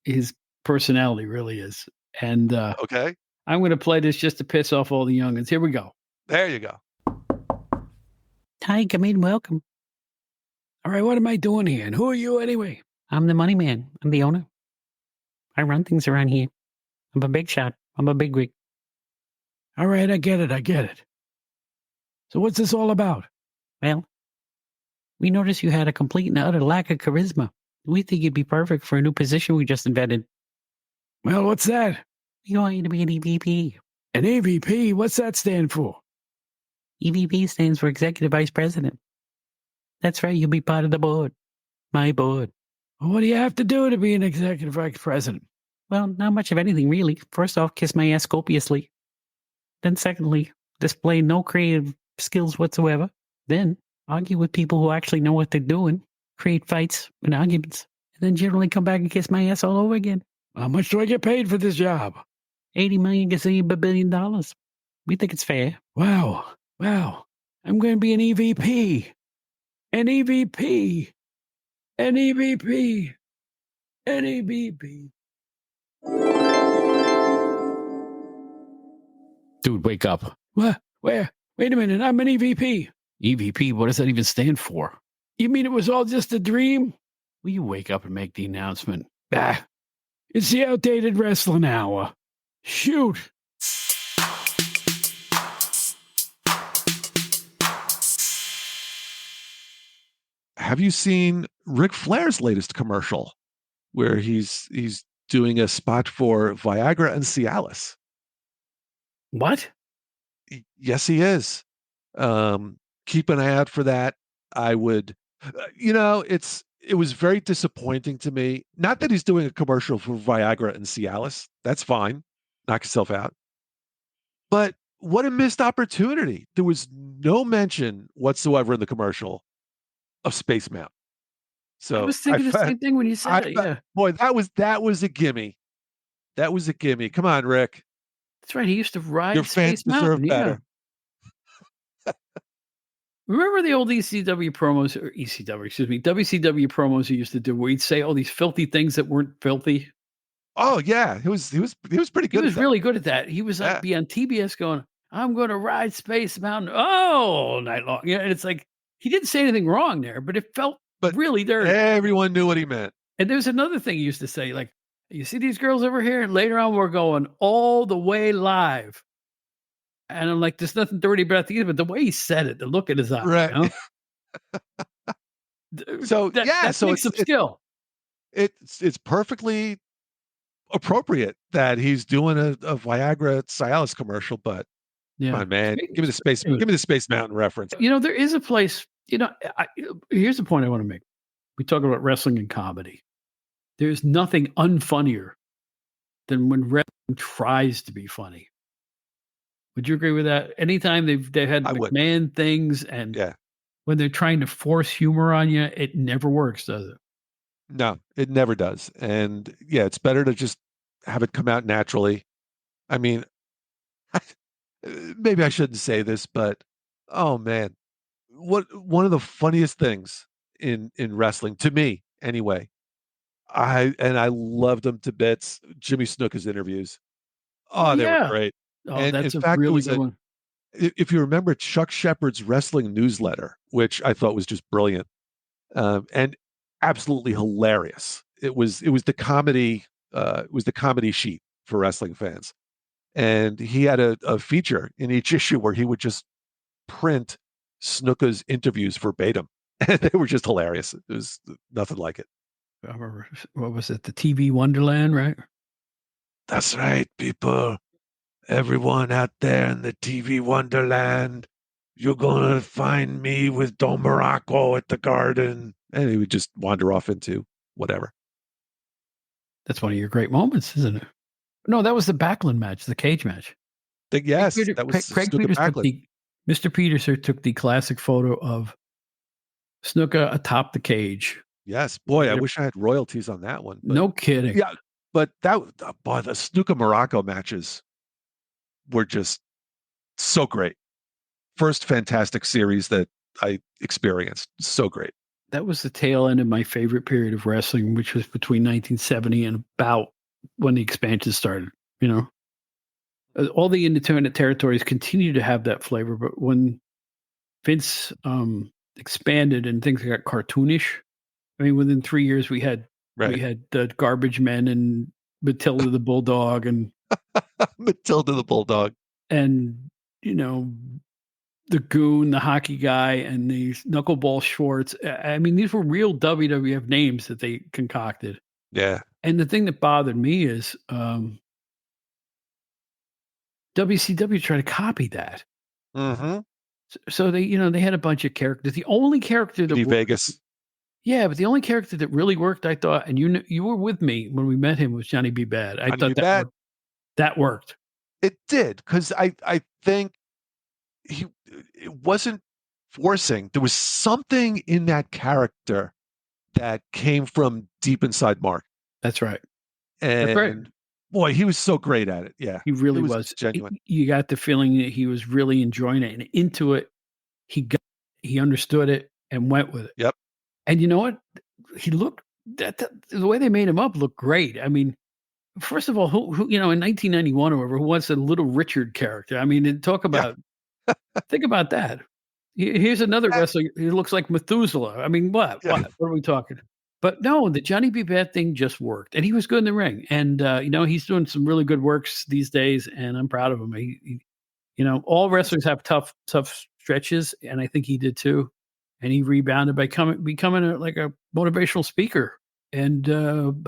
his personality really is. And Okay. I'm going to play this just to piss off all the youngins. Here we go. There you go. Hi, come in, welcome. All right, what am I doing here? And who are you anyway? I'm the money man. I'm the owner. I run things around here. I'm a big shot. I'm a big wig. All right, I get it. So what's this all about? Well, we noticed you had a complete and utter lack of charisma. We think you'd be perfect for a new position we just invented. Well, what's that? We want you to be an EVP. An EVP? What's that stand for? EVP stands for Executive Vice President. That's right, you'll be part of the board. My board. Well, what do you have to do to be an executive vice president? Well, not much of anything, really. First off, kiss my ass copiously. Then secondly, display no creative skills whatsoever. Then argue with people who actually know what they're doing. Create fights and arguments. And then generally come back and kiss my ass all over again. How much do I get paid for this job? $80 million gazillion billion dollars. We think it's fair. Wow. I'm going to be an EVP. An EVP. An EVP. An EVP. Dude, wake up. What? Where? Wait a minute, I'm an EVP. EVP? What does that even stand for? You mean it was all just a dream? Will you wake up and make the announcement? It's the outdated wrestling hour. Shoot. Have you seen Ric Flair's latest commercial where he's doing a spot for Viagra and Cialis? What? Yes, he is. Keep an eye out for that. I would, it was very disappointing to me. Not that he's doing a commercial for Viagra and Cialis. That's fine. Knock yourself out. But what a missed opportunity. There was no mention whatsoever in the commercial of Space Mountain. So I was thinking the same thing when you said it. Yeah. Boy, that was a gimme. That was a gimme. Come on, Rick. That's right. He used to ride Your Space fans deserve Mountain. better. Yeah. Remember the old ECW promos, or ECW, excuse me, WCW promos he used to do where he'd say all these filthy things that weren't filthy? Oh yeah, he was pretty good. He was really good at that. He was be on TBS going, "I'm going to ride Space Mountain all night long." Yeah, and it's like he didn't say anything wrong there, but it felt really dirty. Everyone knew what he meant. And there's another thing he used to say, like, "You see these girls over here? And later on, we're going all the way live." And I'm like, "There's nothing dirty about these," but the way he said it, the look in his eye, right? You know? So that so takes some skill. It's perfectly appropriate that he's doing a Viagra Cialis commercial, but come on, man, give me the Space Mountain reference. You know, there is a place. You know, here's the point I want to make. We talk about wrestling and comedy. There's nothing unfunnier than when wrestling tries to be funny. Would you agree with that? Anytime they've had McMahon things, and when they're trying to force humor on you, it never works, does it? No, it never does. And yeah, it's better to just have it come out naturally. I mean, maybe I shouldn't say this, but oh man, one of the funniest things in wrestling to me, anyway. I loved them to bits. Jimmy Snuka's interviews. Oh, they were great. Oh, and that's in fact, a really good one. If you remember Chuck Shepard's wrestling newsletter, which I thought was just brilliant, and absolutely hilarious. It was the comedy. It was the comedy sheet for wrestling fans, and he had a feature in each issue where he would just print Snuka's interviews verbatim, and they were just hilarious. It was nothing like it. I remember, what was it? The TV Wonderland, right? That's right, people. everyone out there in the TV Wonderland, you're going to find me with Don Morocco at the garden. And he would just wander off into whatever. That's one of your great moments, isn't it? No, that was the Backlund match, the cage match. Yes, that was Craig Snuka Peters Backlund. Mr. Peterson took the classic photo of Snuka atop the cage. Yes, boy, I wish I had royalties on that one. But, no kidding. Yeah, but the Snuka Morocco matches were just so great. First fantastic series that I experienced. So great. That was the tail end of my favorite period of wrestling, which was between 1970 and about when the expansion started. You know, all the independent territories continue to have that flavor, but when Vince expanded and things got cartoonish, I mean, within 3 years we had the Garbage Men and Matilda the Bulldog and Matilda the Bulldog, and you know, the Goon, the hockey guy, and the Knuckleball Schwartz. I mean, these were real WWF names that they concocted. Yeah. And the thing that bothered me is WCW tried to copy that. Mm-hmm. So they, they had a bunch of characters. The only character that Vegas. Yeah, but the only character that really worked, I thought, and you were with me when we met him, was Johnny B. Bad. I thought that worked. It did, because I think it wasn't forcing. There was something in that character that came from deep inside Mark. That's right. And that's right. Boy, he was so great at it. Yeah, he really was genuine. You got the feeling that he was really enjoying it and into it. He understood it and went with it. Yep. And you know what? He looked the way they made him up looked great. I mean, first of all, who in 1991 or whatever, who wants a Little Richard character? I mean, talk about think about that. Here's another wrestler. He looks like Methuselah. I mean, what? Yeah. What are we talking? But no, the Johnny B. Bad thing just worked, and he was good in the ring. And he's doing some really good works these days, and I'm proud of him. He all wrestlers have tough stretches, and I think he did too. And he rebounded by becoming a motivational speaker. And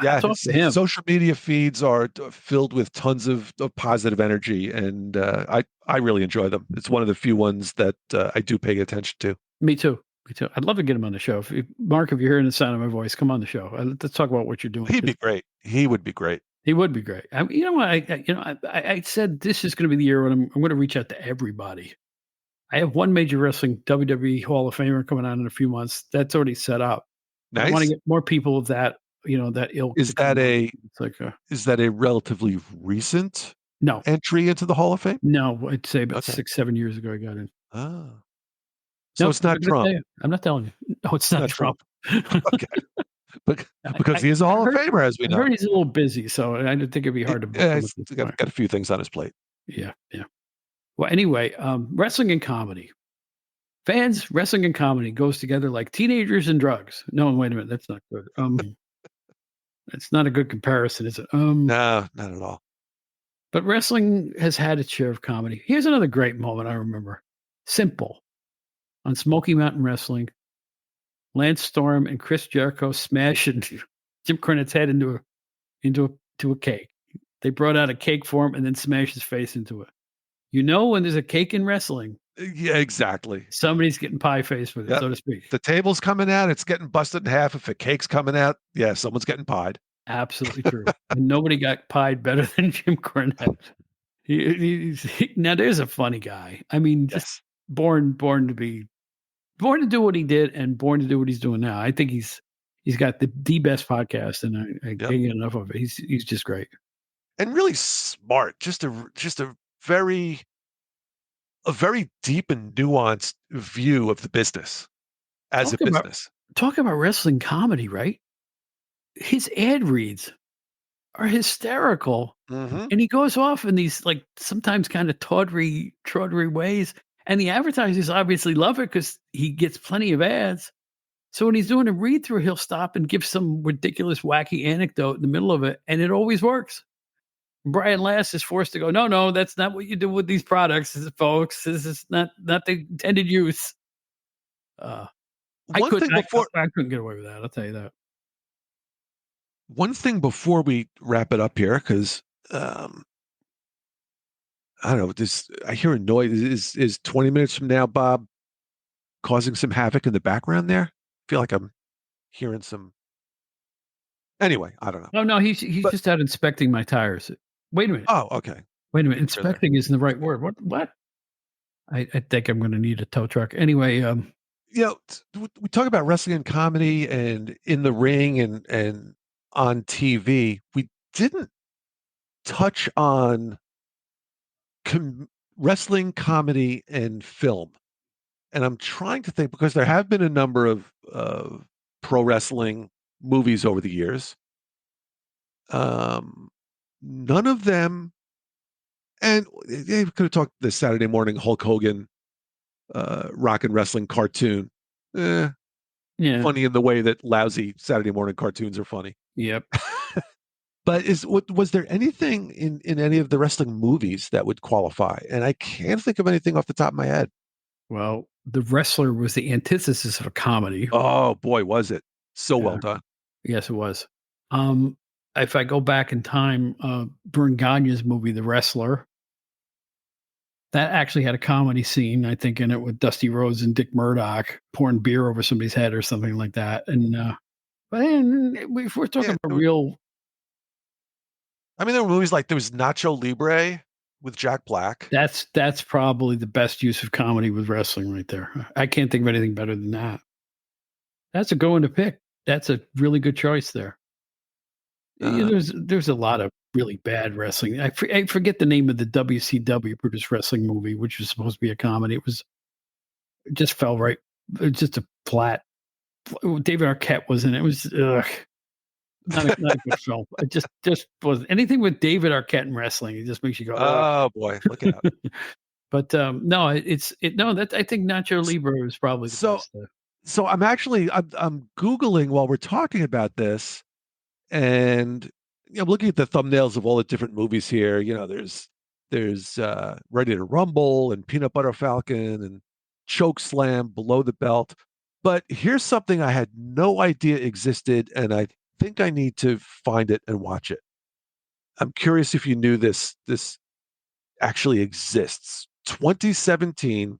hats off to him. Social media feeds are filled with tons of positive energy, and I really enjoy them. It's one of the few ones that I do pay attention to. Me too. I'd love to get him on the show. Mark, if you're hearing the sound of my voice, come on the show. Let's talk about what you're doing. He'd be great. He would be great. He would be great. I mean, you know what? I said this is going to be the year when I'm going to reach out to everybody. I have one major wrestling WWE Hall of Famer coming on in a few months. That's already set up. Nice. I want to get more people of that, that ilk. Is that a relatively recent entry into the Hall of Fame? No, I'd say about 6-7 years ago I got in. Oh. So it's not Trump. I'm not telling you. No, it's not Trump. Okay. Because he is a Hall of Famer, as we know. I heard he's a little busy, so I didn't think it'd be hard to book him. He's got a few things on his plate. Yeah. Well, anyway, wrestling and comedy. Fans, wrestling and comedy goes together like teenagers and drugs. No, wait a minute. That's not good. It's not a good comparison, is it? No, not at all. But wrestling has had its share of comedy. Here's another great moment I remember. Simple. On Smoky Mountain Wrestling, Lance Storm and Chris Jericho smashing Jim Cornette's head into a cake. They brought out a cake for him and then smashed his face into it. When there's a cake in wrestling. Yeah, exactly. Somebody's getting pie face with it, so to speak. The table's coming out, it's getting busted in half. If a cake's coming out, someone's getting pied. Absolutely true. And nobody got pied better than Jim Cornette. Now there's a funny guy. I mean, just born to do what he did and born to do what he's doing now. I think he's got the best podcast, and I can't get enough of it. He's just great and really smart. Just a very deep and nuanced view of the business as a business. Talk about wrestling comedy, right? His ad reads are hysterical, and he goes off in these sometimes kind of tawdry ways. And the advertisers obviously love it because he gets plenty of ads. So when he's doing a read through, he'll stop and give some ridiculous, wacky anecdote in the middle of it, and it always works. Brian Last is forced to go, no, that's not what you do with these products, folks. This is not the intended use. I couldn't get away with that. I'll tell you that. One thing before we wrap it up here, because I don't know. I hear a noise. Is 20 minutes from now, Bob, causing some havoc in the background there? I feel like I'm hearing some. Anyway, I don't know. Oh no, he's But just out inspecting my tires. Wait a minute. oh, okay. Wait a minute. Making sure they're- Inspecting isn't the right word. What? I think I'm going to need a tow truck. Anyway, You know, we talk about wrestling and comedy and in the ring and on TV. We didn't touch on wrestling, comedy, and film. And I'm trying to think because there have been a number of pro wrestling movies over the years. None of them, and we could have talked the Saturday morning Hulk Hogan rock and wrestling cartoon. yeah. Funny in the way that lousy Saturday morning cartoons are funny. Yep. But was there anything in any of the wrestling movies that would qualify? And I can't think of anything off the top of my head. Well, The Wrestler was the antithesis of a comedy. Oh boy, was it so well done. Yes, it was. If I go back in time, Vern Gagne's movie, The Wrestler, that actually had a comedy scene, I think, in it with Dusty Rhodes and Dick Murdoch pouring beer over somebody's head or something like that. And but then if we're talking about real, I mean, there were movies like there was Nacho Libre with Jack Black. That's probably the best use of comedy with wrestling right there. I can't think of anything better than that. That's a good one to pick. That's a really good choice there. There's a lot of really bad wrestling. I forget the name of the WCW produced wrestling movie, which was supposed to be a comedy. It just fell right. It was just a flat. David Arquette was in it. It was not a good film. It just was anything with David Arquette in wrestling. It just makes you go, oh boy, look out. But no, I think Nacho Libre is probably the best. So I'm Googling while we're talking about this, and I'm looking at the thumbnails of all the different movies here. You know, there's Ready to Rumble and Peanut Butter Falcon and Choke Slam, Below the Belt. But here's something I had no idea existed, and I think I need to find it and watch it. I'm curious if you knew this actually exists. 2017,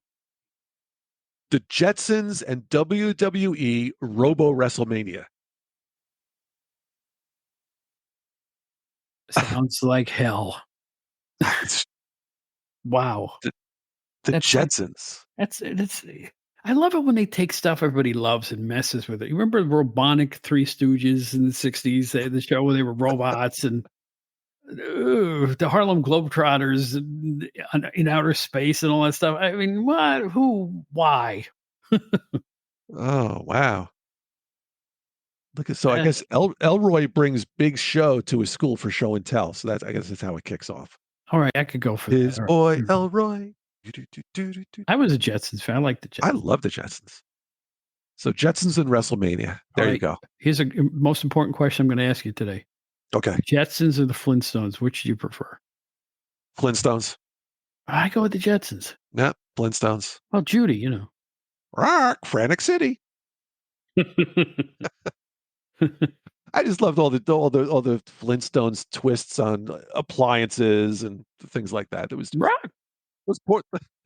The Jetsons and WWE Robo WrestleMania. Sounds like hell. Wow. The Jetsons. That's I love it when they take stuff everybody loves and messes with it. You remember the Robonic Three Stooges in the 60s, the show where they were robots and the Harlem Globetrotters in outer space and all that stuff. I mean, what? Who? Why? Oh, wow. Look at I guess Elroy brings Big Show to his school for show and tell. So I guess that's how it kicks off. All right, I could go for his that. boy Elroy. I was a Jetsons fan. I like the Jetsons. I love the Jetsons. So Jetsons and WrestleMania. There you go. Here's a most important question I'm going to ask you today. Okay. The Jetsons or the Flintstones? Which do you prefer? Flintstones. I go with the Jetsons. Yeah, Flintstones. Well, Judy, you know. Rock, Frantic City. I just loved all the Flintstones twists on appliances and things like that. It was just, rock.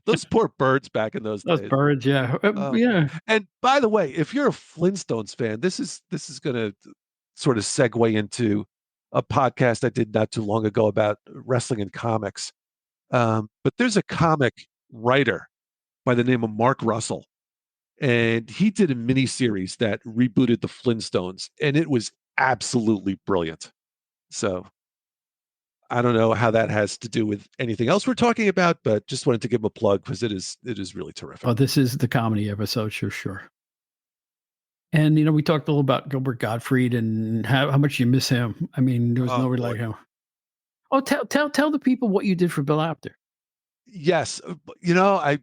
Those poor birds back in those days. Those birds, yeah, yeah. And by the way, if you're a Flintstones fan, this is going to sort of segue into a podcast I did not too long ago about wrestling and comics. But there's a comic writer by the name of Mark Russell, and he did a mini series that rebooted the Flintstones, and it was absolutely brilliant. So I don't know how that has to do with anything else we're talking about, but just wanted to give him a plug because it is really terrific. Oh, this is the comedy episode, sure. And we talked a little about Gilbert Gottfried and how much you miss him. I mean, there was nobody like him. Oh, tell the people what you did for Bill Apter. Yes, I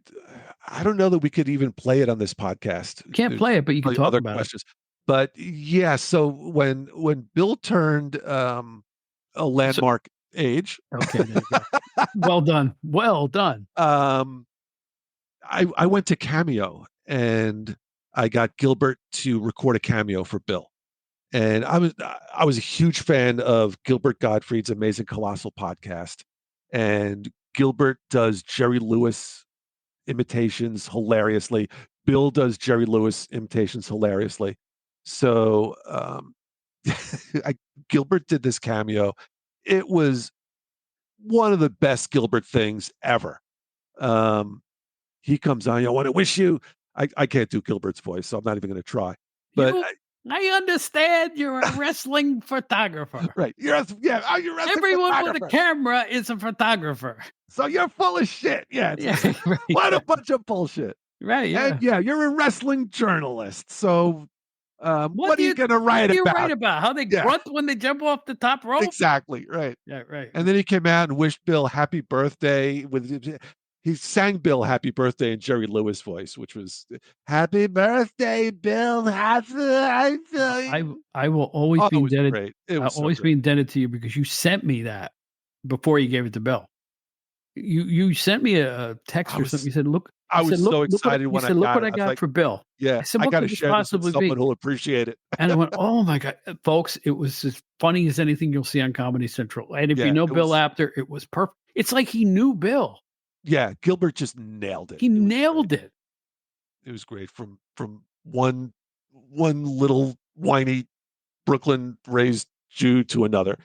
don't know that we could even play it on this podcast. You can't play it, but you can talk about questions. But yeah, so when Bill turned a landmark age. Okay, there you go. Well done. I went to Cameo and I got Gilbert to record a cameo for Bill. And I was a huge fan of Gilbert Gottfried's Amazing Colossal podcast. And Gilbert does Jerry Lewis imitations hilariously. Bill does Jerry Lewis imitations hilariously. So Gilbert did this cameo. It was one of the best Gilbert things ever. He comes on, I want to wish you. I can't do Gilbert's voice, so I'm not even going to try. But I understand you're a wrestling photographer. Right. You're a wrestling Everyone with a camera is a photographer. So you're full of shit. Yeah. Right, what a bunch of bullshit. Right. Yeah. And you're a wrestling journalist. So what are you going to write about? Write about how they grunt when they jump off the top rope? Exactly. Right. Yeah. Right. And then he came out and wished Bill happy birthday he sang Bill happy birthday in Jerry Lewis voice, which was happy birthday, Bill. I will always be indebted. I'll always be indebted to you because you sent me that before you gave it to Bill. You sent me a text or something. You said, "Look." I was so excited when I got it. Look what I got for Bill. Yeah, I said, I "What got could to this share this possibly with someone be?" who'll appreciate it. And I went, "Oh my god, folks! It was as funny as anything you'll see on Comedy Central." And if you know Bill Apter, it was perfect. It's like he knew Bill. Yeah, Gilbert just nailed it. He nailed it. It was great from one little whiny Brooklyn raised Jew to another.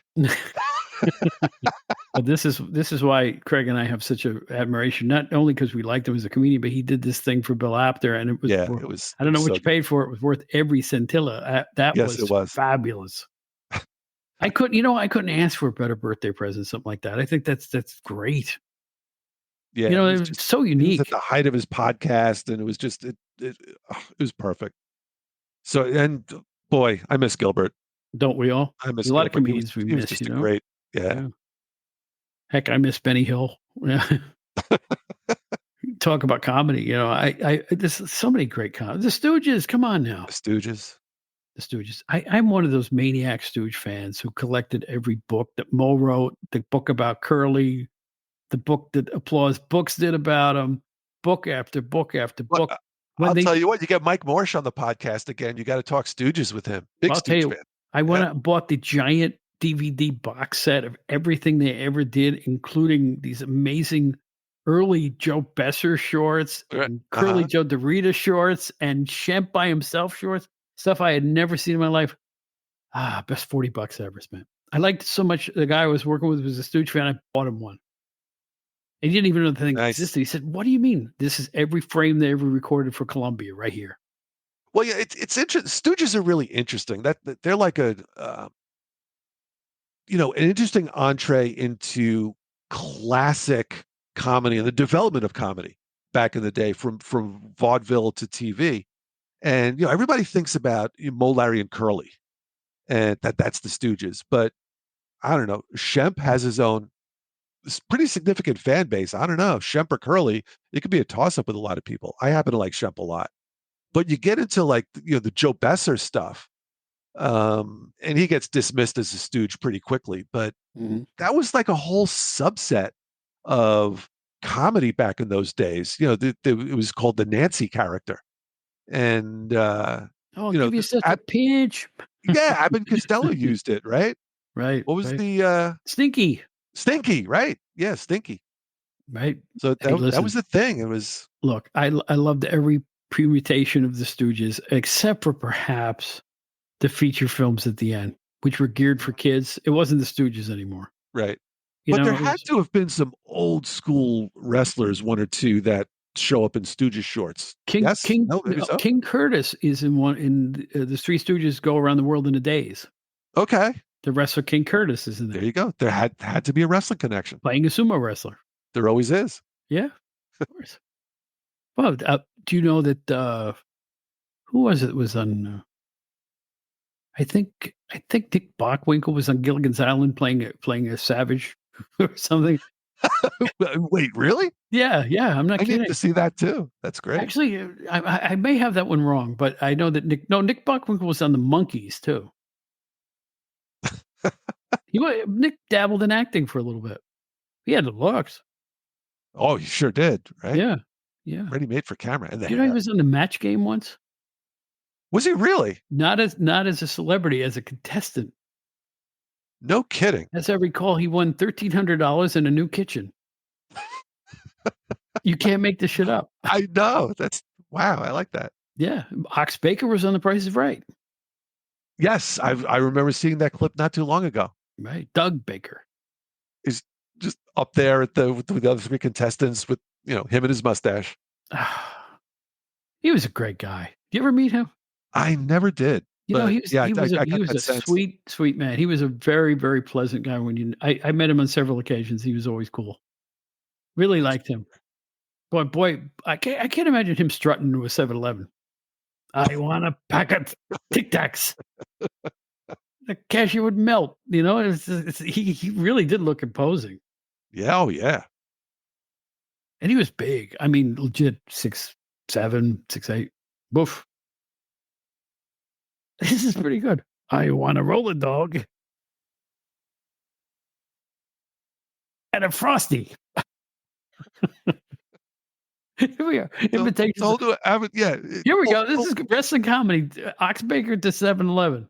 But this is why Craig and I have such a admiration, not only because we liked him as a comedian, but he did this thing for Bill Apter, and it was I don't know what you paid for it. It was worth every centilla. It was fabulous. I couldn't ask for a better birthday present, something like that. I think that's great. Yeah, it was so unique. He was at the height of his podcast, and it was just it was perfect. So, and boy, I miss Gilbert. Don't we all? I miss a lot of comedians we miss. He was just great. Yeah. Heck, I miss Benny Hill. Talk about comedy. There's so many great comedy. The Stooges, come on now. The Stooges. I'm one of those maniac Stooge fans who collected every book that Mo wrote, the book about Curly, the book that Applause Books did about him, book after book after book. I'll tell you what, you get Mike Morsh on the podcast again. You got to talk Stooges with him. Big Stooge fan. I went out and bought the giant DVD box set of everything they ever did, including these amazing early Joe Besser shorts and Curly Joe DeRita shorts and Shemp by himself shorts, stuff I had never seen in my life. Best $40 I ever spent. I liked it so much. The guy I was working with was a Stooge fan. I bought him one. And he didn't even know the thing existed. He said, "What do you mean? This is every frame they ever recorded for Columbia right here." Well, yeah, it's interesting. Stooges are really interesting. That they're like an interesting entree into classic comedy and the development of comedy back in the day, from vaudeville to TV. And everybody thinks about Mo, Larry, and Curly, and that's the Stooges. But I don't know. Shemp has his own pretty significant fan base. I don't know, Shemp or Curly. It could be a toss up with a lot of people. I happen to like Shemp a lot. But you get into the Joe Besser stuff, and he gets dismissed as a stooge pretty quickly. But that was like a whole subset of comedy back in those days. It was called the Nancy character, and give you such a pinch. Yeah, Abbott and Costello used it, right? Right. What was the Stinky? Stinky, right? Yeah, Stinky. Right. So that was the thing. It was. Look, I loved every permutation of the Stooges, except for perhaps the feature films at the end, which were geared for kids. It wasn't the Stooges anymore. Right. But there had to have been some old school wrestlers, one or two, that show up in Stooges shorts. King Curtis is in one. In the Three Stooges Go Around the World in a Daze. Okay. The wrestler King Curtis is in there. There you go. There had to be a wrestling connection. Playing a sumo wrestler. There always is. Yeah, of course. Well, do you know that who was it? That was on? I think Dick Bockwinkel was on Gilligan's Island playing a savage or something. Wait, really? Yeah. I'm not kidding. I need to see that too. That's great. Actually, I may have that one wrong, but I know that Nick Bockwinkel was on the Monkees too. Nick dabbled in acting for a little bit. He had the looks. Oh, he sure did, right? Yeah. Ready made for camera. And he was on the Match Game once? Was he really? Not as a celebrity, as a contestant. No kidding. As I recall, he won $1,300 in a new kitchen. You can't make this shit up. I know. Wow. I like that. Yeah. Ox Baker was on The Price is Right. Yes, I remember seeing that clip not too long ago. Right. Doug Baker. He's just up there with the other three contestants with him and his mustache. He was a great guy. You ever meet him? I never did. He was I a got that sense. sweet man. He was a very, very pleasant guy. I met him on several occasions. He was always cool. Really liked him. Boy, I can't imagine him strutting to a 7-Eleven. I want a pack of Tic Tacs. The cashier would melt. He really did look imposing. Yeah, oh yeah. And he was big. I mean, legit 6'7", 6'8". Boof. This is pretty good. I want a roller dog. And a Frosty. Here we are. Invitations. Here we go. This is wrestling comedy. Ox Baker to 7-Eleven.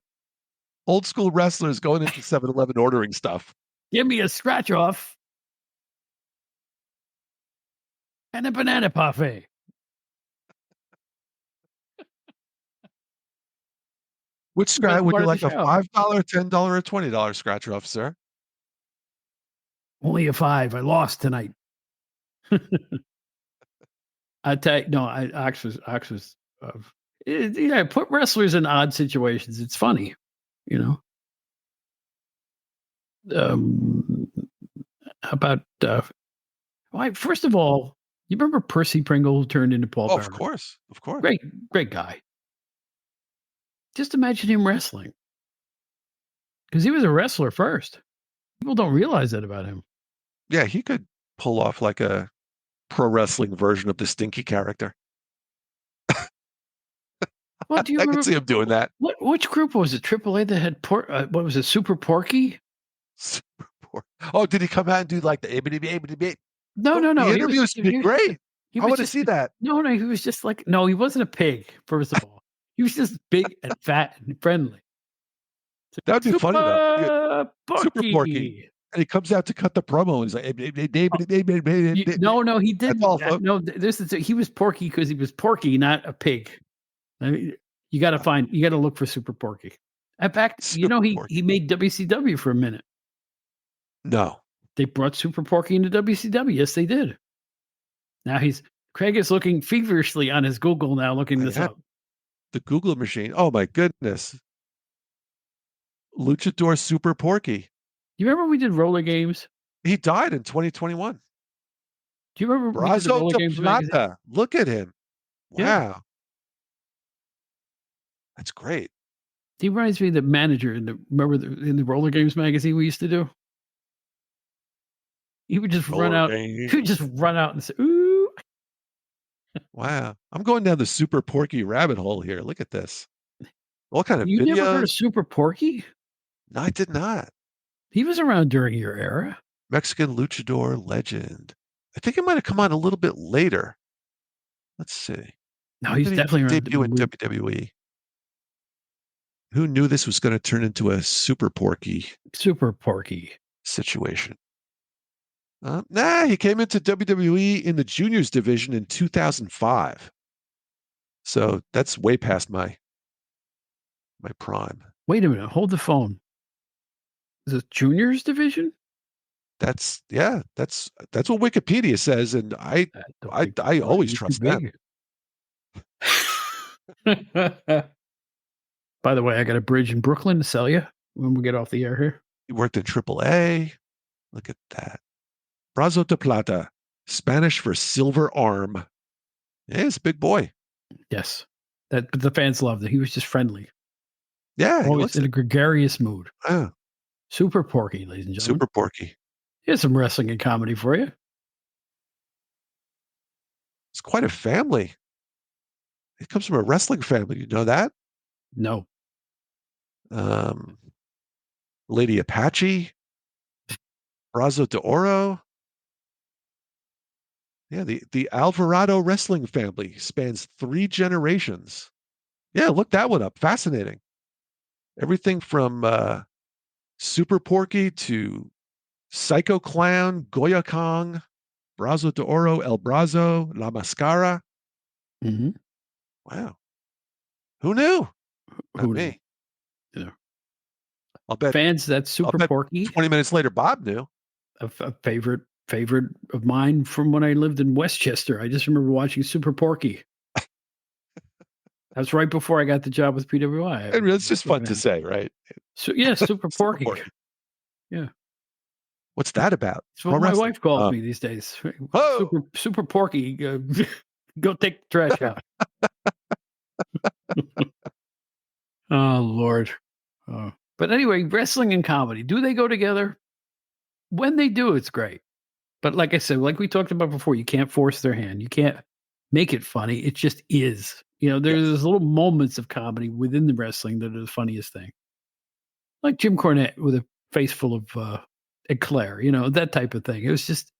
Old school wrestlers going into 7-Eleven ordering stuff. Give me a scratch off. And a banana parfait. Which scratch would you like, a $5, $10, or $20 scratch off, sir? Only a 5. I lost tonight. I tell you, no, Ox was put wrestlers in odd situations. It's funny, How about first of all, you remember Percy Pringle who turned into Paul Bearer? Of course. Great guy. Just imagine him wrestling. Because he was a wrestler first. People don't realize that about him. Yeah, he could pull off like a pro wrestling version of the Stinky character. Well, do you I can see him doing that. Which group was it? AAA that had what was it? Super Porky? Oh, did he come out and do like the No. The interviews would be great. I want to see that. No, he was just like, no, he wasn't a pig, first of all. He was just big and fat and friendly. That would be funny though. Porky. Super Porky. And he comes out to cut the promo and he's like, no, he didn't. No, he was Porky because he was Porky, not a pig. I mean, you got to look for Super Porky. In fact, he made WCW for a minute. No. They brought Super Porky into WCW. Yes, they did. Now Craig is looking feverishly on his Google now, looking this up. The Google machine. Oh my goodness. Luchador Super Porky. You remember we did roller games? He died in 2021. Do you remember Brazo de Plata? Look at him. Wow. Yeah. That's great. He reminds me of the manager in the roller games magazine we used to do. He would just run out. He would just run out and say, "Ooh!" Wow, I'm going down the Super Porky rabbit hole here. Look at this. What kind of You videos? never heard of Super Porky? No, I did not. He was around during your era. Mexican luchador legend. I think it might have come on a little bit later. Let's see. No, he's definitely around. Debut in WWE. Who knew this was going to turn into a Super Porky situation? He came into WWE in the juniors division in 2005. So that's way past my prime. Wait a minute. Hold the phone. Is it juniors division? That's what Wikipedia says, and I always trust them. By the way, I got a bridge in Brooklyn to sell you when we get off the air here. He worked in AAA. Look at that. Brazo de Plata, Spanish for silver arm. Yeah, he's a big boy. Yes. But the fans loved it. He was just friendly. Yeah. Always in a gregarious mood. Yeah. Super Porky, ladies and gentlemen. Super Porky. Here's some wrestling and comedy for you. It's quite a family. He comes from a wrestling family. You know that? No. Lady Apache. Brazo de Oro. Yeah, the Alvarado wrestling family spans 3 generations. Yeah, look that one up. Fascinating. Everything from Super Porky to Psycho Clown, Goya Kong, Brazo de Oro, El Brazo, La Mascara. Mhm. Wow. Who knew? Not Who knew? me. Yeah. I'll bet Fans, that's I'll Super bet Porky, 20 minutes later, Bob knew. a favorite of mine from when I lived in Westchester. I just remember watching Super Porky. That's right before I got the job with PWI. And it's just fun to say, right? So yeah, Super Super Porky. Porky. Yeah. What's that about? It's what my wife calls me these days. Oh. Super Porky. Go take the trash out. Oh Lord. Oh. But anyway, wrestling and comedy, do they go together? When they do, it's great. But like I said, like we talked about before, you can't force their hand. You can't make it funny. It just is. You know, there's Yes. little moments of comedy within the wrestling that are the funniest thing. Like Jim Cornette with a face full of eclair, you know, that type of thing. It was just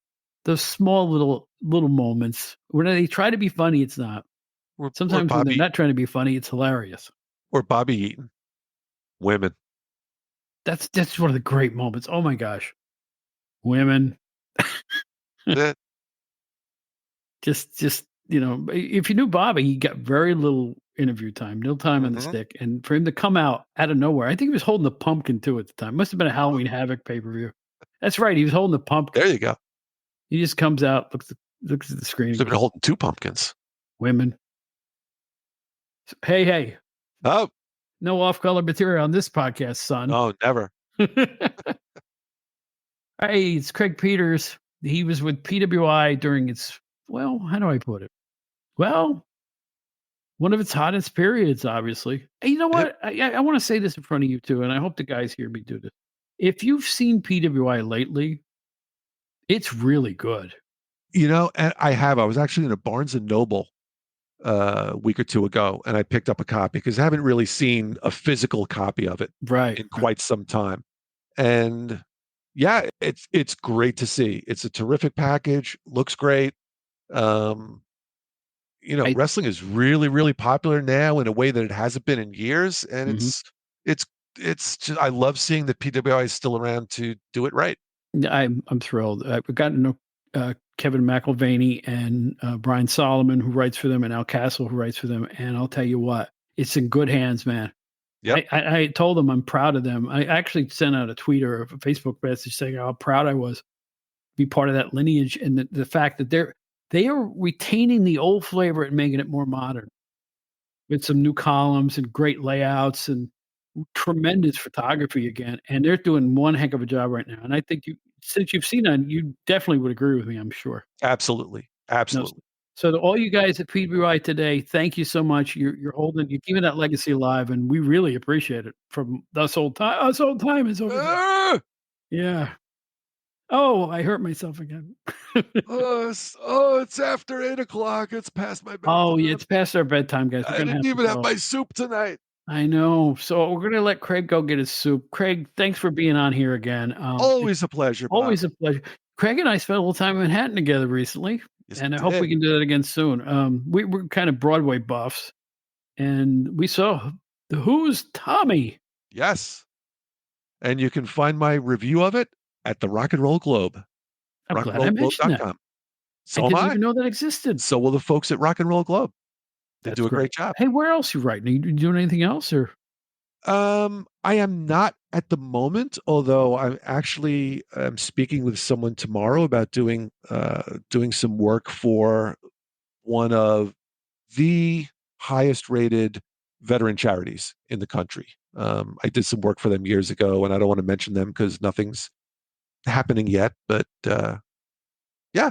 those small little moments. When they try to be funny, it's not. Or Sometimes when they're Bobby not trying to be funny, it's hilarious. or Bobby Eaton. Women. That's one of the great moments. Oh my gosh. Women. That Just you know, if you knew Bobby, he got very little interview time, no time on the Mhm. stick, and for him to come out of nowhere, I think he was holding the pumpkin too at the time. Must have been a Halloween Havoc pay-per-view. That's right, he was holding the pumpkin. There you go. He just comes out, looks at the screen, Should and have been goes, holding 2 pumpkins. "Women, hey, Oh, no off-color material on this podcast, son." no, never. Hey, it's Craig Peters. He was with PWI during its, well, how do I put it? Well, one of its hottest periods, obviously. And you know Yep. what? I want to say this in front of you too, and I hope the guys hear me do this. If you've seen PWI lately, it's really good. You know, and I have. I was actually in a Barnes& and Noble a week or 2 ago, and I picked up a copy because I haven't really seen a physical copy of it Right. in quite some time. And yeah, it's great to see. It's a terrific package, looks great. Um, you know, I, wrestling is really, really popular now in a way that it hasn't been in years, and Mhm. it's just, I love seeing that PWI is still around to do it right. I'm thrilled. I've gotten to know Kevin McElvaney and Brian Solomon, who writes for them, and Al Castle, who writes for them. And I'll tell you what, it's in good hands, man. Yep. I told them I'm proud of them. I actually sent out a tweet or a Facebook message saying how proud I was to be part of that lineage, and the fact that they are retaining the old flavor and making it more modern with some new columns and great layouts and tremendous photography again. And they're doing one heck of a job right now. And I think since you've seen that, you definitely would agree with me, I'm sure. Absolutely. No, Absolutely. so to all you guys at PWI today, thank you so much. You're keeping that legacy alive, and we really appreciate it from us old time. Us old timers over there. Ah! Yeah. Oh, I hurt myself again. It's after 8 o'clock. It's past my bedtime. Oh, yeah, it's past our bedtime, guys. We're I gonna didn't have to even have go. my soup tonight. I know. So we're gonna let Craig go get his soup. Craig, thanks for being on here again. Always a pleasure, Bob. Always a pleasure. Craig and I spent a little time in Manhattan together recently, Yes, and I we hope we did. can do that again soon. We're kind of Broadway buffs, and we saw the Who's Tommy. Yes. And you can find my review of it at the Rock and Roll Globe. I'm glad I mentioned that. rockandrollglobe.com. I So am didn't I. even know that existed. So will the folks at Rock and Roll Globe. They That's do a great. great job. Hey, where else you writing? Are you doing anything else, or? I am not at the moment, although I'm actually speaking with someone tomorrow about doing some work for one of the highest rated veteran charities in the country. I did some work for them years ago, and I don't want to mention them because nothing's happening yet. But yeah,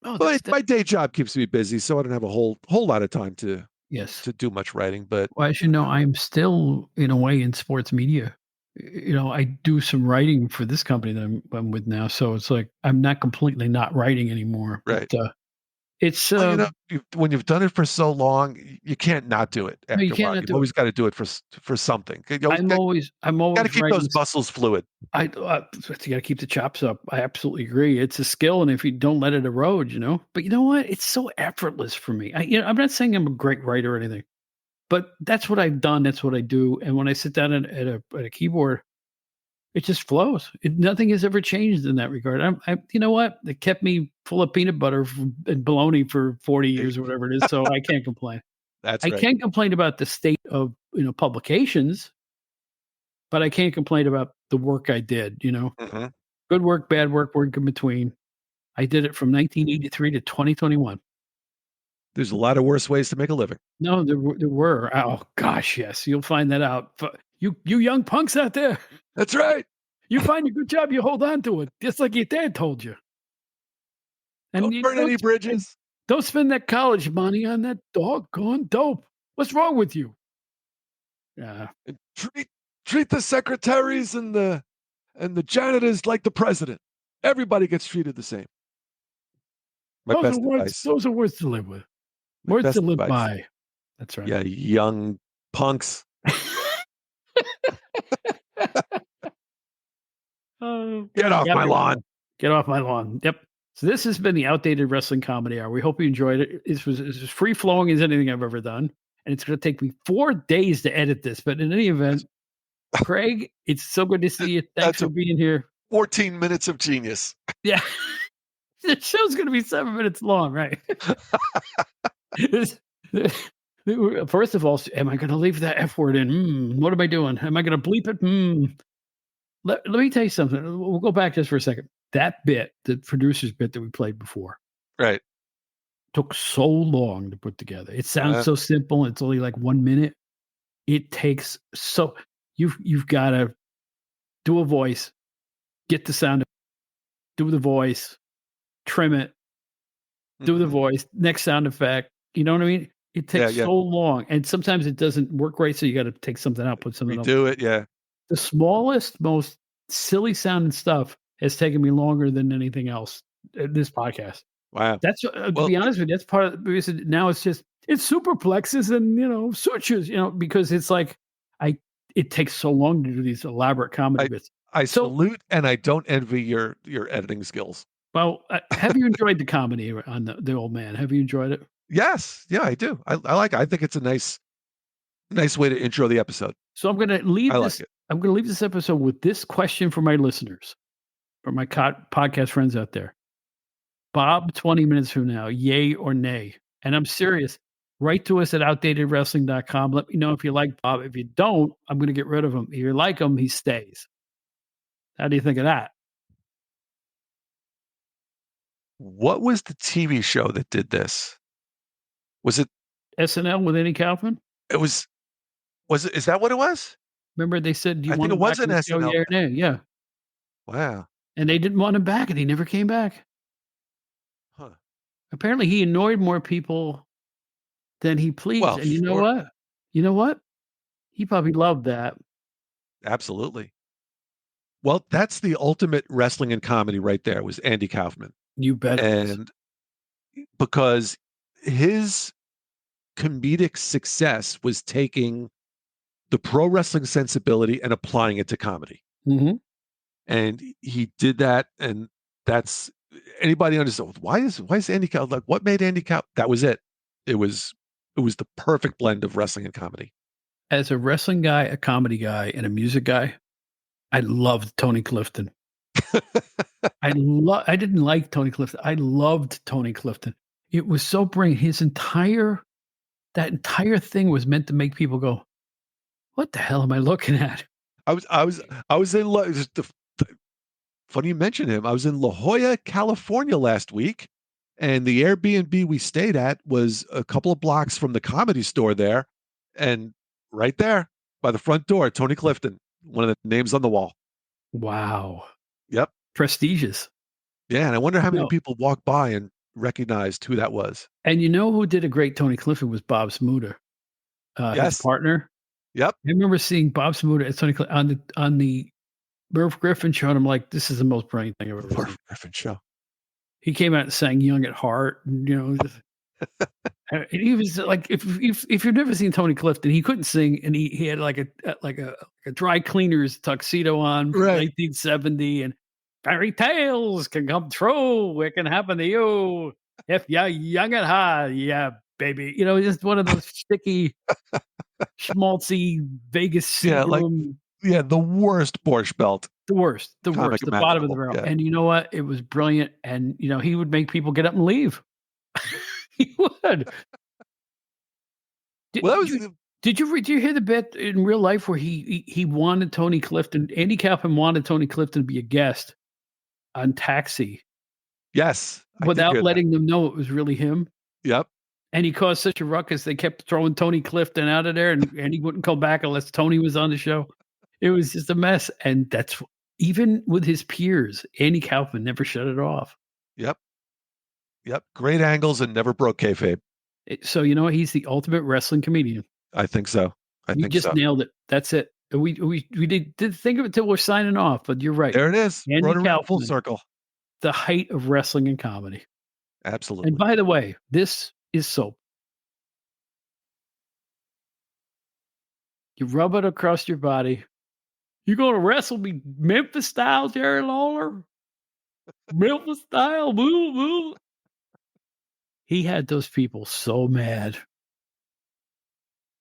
Oh, my day job keeps me busy, so I don't have a whole lot of time to yes. do much writing. But Well, as you know, I'm still in a way in sports media. You know, I do some writing for this company that I'm with now, so it's like I'm not completely not writing anymore. right. But it's Well, you know, when you've done it for so long, you can't not do it no, you after a can't while. not You've do it. always got to do it for something. You I'm always got to keep writing. those muscles fluid. You got to keep the chops up. I absolutely agree. It's a skill, and if you don't let it erode, you know. But you know what? It's so effortless for me. I'm not saying I'm a great writer or anything, but that's what I've done. That's what I do. And when I sit down at a keyboard, It just flows. Nothing has ever changed in that regard. You know what? It kept me full of peanut butter and bologna for 40 years or whatever it is. So I can't complain. That's I right. can't complain about the state of, publications, but I can't complain about the work I did, Mm-hmm. Good work, bad work in between. I did it from 1983 to 2021. There's a lot of worse ways to make a living. No, there were. Oh gosh, yes. You'll find that out. You young punks out there. That's right. You find a good job, you hold on to it, just like your dad told you. And Don't burn any bridges. Don't spend that college money on that doggone dope. What's wrong with you? Yeah. Treat the secretaries and the janitors like the president. Everybody gets treated the same. My best advice. Those are words to live with. My Words best to live advice. by. That's right. Yeah, young punks. Get off my lawn. Get off my lawn. Yep. So this has been the Outdated Wrestling Comedy Hour. We hope you enjoyed it. This was as free flowing as anything I've ever done. And it's going to take me 4 days to edit this. But in any event, Craig, it's so good to see you. Thanks for being here. 14 minutes of genius. Yeah. The show's going to be 7 minutes long, right? First of all, am I going to leave that F word in? What am I doing? Am I going to bleep it? Let me tell you something. We'll go back just for a second. That bit, the producer's bit that we played before, right, took so long to put together. It sounds so simple. It's only like 1 minute. It takes so you've got to do a voice, get the sound, do the voice, trim it, do the voice, next sound effect. You know what I mean? It takes so long, and sometimes it doesn't work right. So you got to take something out, put something else. Do it, yeah. The smallest, most silly sounding stuff has taken me longer than anything else in this podcast. Wow. That's to be honest with you, that's part of it, because now it's superplexes and sutures, because it's like it takes so long to do these elaborate comedy bits. I salute and I don't envy your editing skills. Well, have you enjoyed the comedy on the old man? Have you enjoyed it? Yes. Yeah, I do. I like it. I think it's a nice way to intro the episode. So I'm going to leave I'm going to leave this episode with this question for my listeners, for my podcast friends out there. Bob, 20 minutes from now, yay or nay? And I'm serious. Write to us at outdatedwrestling.com. Let me know if you like Bob. If you don't, I'm going to get rid of him. If you like him, he stays. How do you think of that? What was the TV show that did this? Was it SNL with Andy Kaufman? It was it? Is that what it was? Remember they said, I think it was an SNL. Yay or nay? Yeah. Wow. And they didn't want him back, and he never came back. Huh. Apparently, he annoyed more people than he pleased. Well, and you know what? You know what? He probably loved that. Absolutely. Well, that's the ultimate wrestling and comedy right there, was Andy Kaufman. You bet. And because his comedic success was taking the pro wrestling sensibility and applying it to comedy. Mm-hmm. And he did that. And that's anybody understand why is Andy Kaufman, like, what made Andy Kaufman? That was it. It was the perfect blend of wrestling and comedy. As a wrestling guy, a comedy guy, and a music guy, I loved Tony Clifton. I didn't like Tony Clifton. I loved Tony Clifton. It was so brilliant. That entire thing was meant to make people go, "What the hell am I looking at?" I was in funny you mention him. I was in La Jolla, California last week, and the Airbnb we stayed at was a couple of blocks from the Comedy Store there, and right there by the front door, Tony Clifton, one of the names on the wall. Wow. Yep. Prestigious. Yeah, and I wonder how many people walked by and recognized who that was. And you know who did a great Tony Clifton was Bob Smuda, his partner. Yep. I remember seeing Bob Smuda at Tony Clifton on the Merv Griffin show, and I'm like, this is the most brilliant thing I've ever seen. Merv Griffin show. He came out and sang "Young at Heart," and and he was like, if you've never seen Tony Clifton, he couldn't sing, and he had like a dry cleaner's tuxedo on, from 1970, and fairy tales can come true. It can happen to you if you're young at heart, yeah, baby. Just one of those sticky, schmaltzy Vegas room. Yeah, the worst Borscht Belt. The worst, the Comic bottom of the imaginable, barrel. yeah. And you know what? It was brilliant. And he would make people get up and leave. He would. Did, Well, that did was you did you hear the bit in real life where he wanted Tony Clifton? Andy Kaufman wanted Tony Clifton to be a guest on Taxi yes, I did without hear that. letting them know it was really him. Yep. And he caused such a ruckus. They kept throwing Tony Clifton out of there, and he wouldn't come back unless Tony was on the show. It was just a mess. And that's even with his peers, Andy Kaufman never shut it off. Yep. Great angles and never broke kayfabe. So you know what? He's the ultimate wrestling comedian. I think so. You just nailed it. That's it. We did think of it till we're signing off, but you're right. There it is. Andy Brought it around full Kaufman, circle. the height of wrestling and comedy. Absolutely. And by the way, this is soap. You rub it across your body. You going to wrestle me Memphis style, Jerry Lawler? Memphis style, boo, boo. He had those people so mad.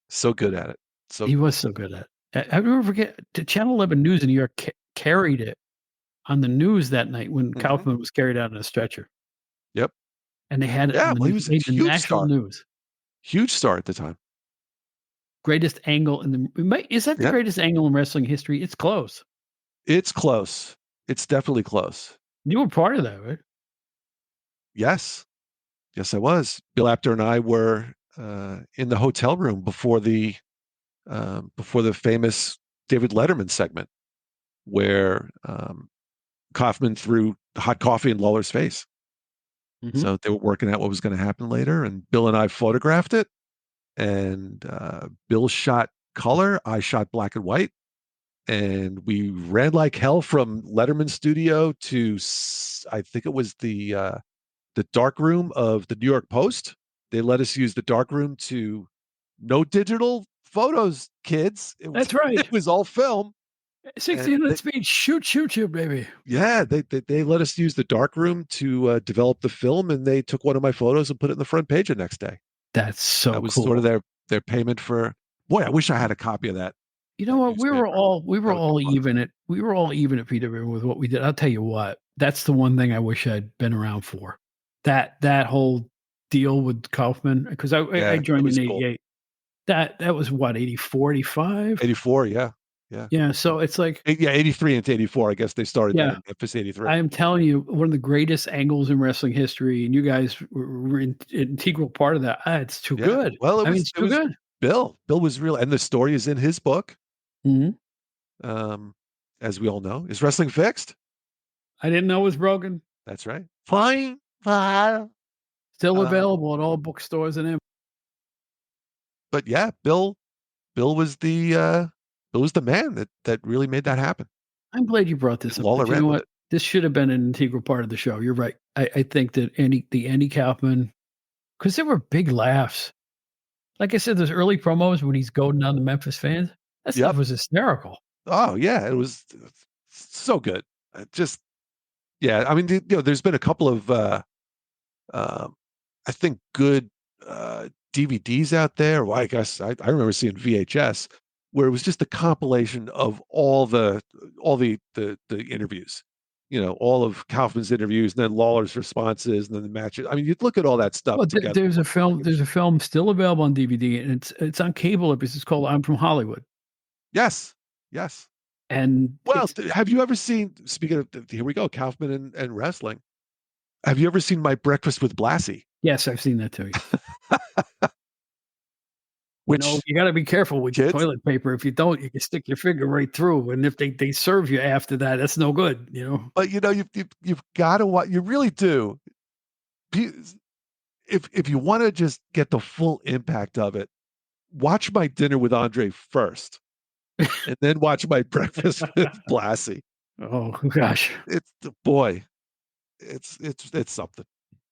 So good at it. He was so good at it. I never forget, the Channel 11 News in New York carried it on the news that night when Kaufman was carried out in a stretcher. Yep. And they had it Yeah, on well, he was a the huge national star. news. Huge star at the time. Greatest angle is that the greatest angle in wrestling history? It's close. It's close. It's definitely close. You were part of that, right? Yes, I was. Bill Apter and I were in the hotel room before the famous David Letterman segment, where Kaufman threw hot coffee in Lawler's face. Mm-hmm. So they were working out what was going to happen later, and Bill and I photographed it. And Bill shot color, I shot black and white, and we ran like hell from Letterman's studio to I think it was the dark room of the New York Post. They let us use the dark room to no digital photos, kids. That's right. It was all film. 1600 speed, shoot, baby. Yeah, they let us use the dark room to develop the film, and they took one of my photos and put it in the front page the next day. That's so that was cool. sort of their payment for. Boy, I wish I had a copy of that. You know what? We were all even at PWI with what we did. I'll tell you what. That's the one thing I wish I'd been around for. That whole deal with Kaufman, because I joined in '88. Cool. That was what, 84, 85? 84, yeah. So it's like 83 into 84. I guess they started that in Memphis 83. I am telling you, one of the greatest angles in wrestling history, and you guys were an integral part of that. It's too good. Well, it's too good. Bill was real, and the story is in his book. Mm-hmm. As we all know, is wrestling fixed? I didn't know it was broken. That's right. Fine. Still available at all bookstores and. But yeah, Bill was the man that really made that happen. I'm glad you brought this up. You know what? This should have been an integral part of the show. You're right. I think that Andy Kaufman, because there were big laughs. Like I said, those early promos when he's goading on the Memphis fans, that stuff was hysterical. Oh yeah, it was so good. I mean, there's been a couple of I think good DVDs out there. Well, I guess I remember seeing VHS where it was just a compilation of all the interviews, all of Kaufman's interviews, and then Lawler's responses, and then the matches. I mean, you'd look at all that stuff. Well, there's a film still available on DVD, and it's on cable. It's called "I'm from Hollywood." Yes. And have you ever seen? Speaking of, here we go, Kaufman and wrestling. Have you ever seen My Breakfast with Blassie? Yes, I've seen that too. Which you got to be careful with your toilet paper. If you don't, you can stick your finger right through. And if they serve you after that, that's no good, But you've got to watch. You really do. If you want to just get the full impact of it, watch My Dinner with Andre first, and then watch My Breakfast with Blassie. Oh gosh, it's something.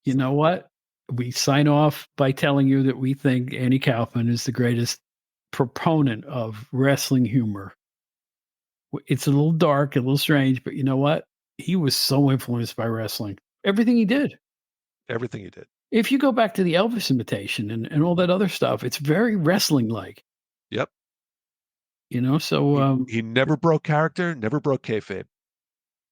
You know what? We sign off by telling you that we think Andy Kaufman is the greatest proponent of wrestling humor. It's a little dark, a little strange, but you know what? He was so influenced by wrestling. Everything he did. If you go back to the Elvis imitation and all that other stuff, it's very wrestling-like. Yep. You know, so He never broke character, never broke kayfabe.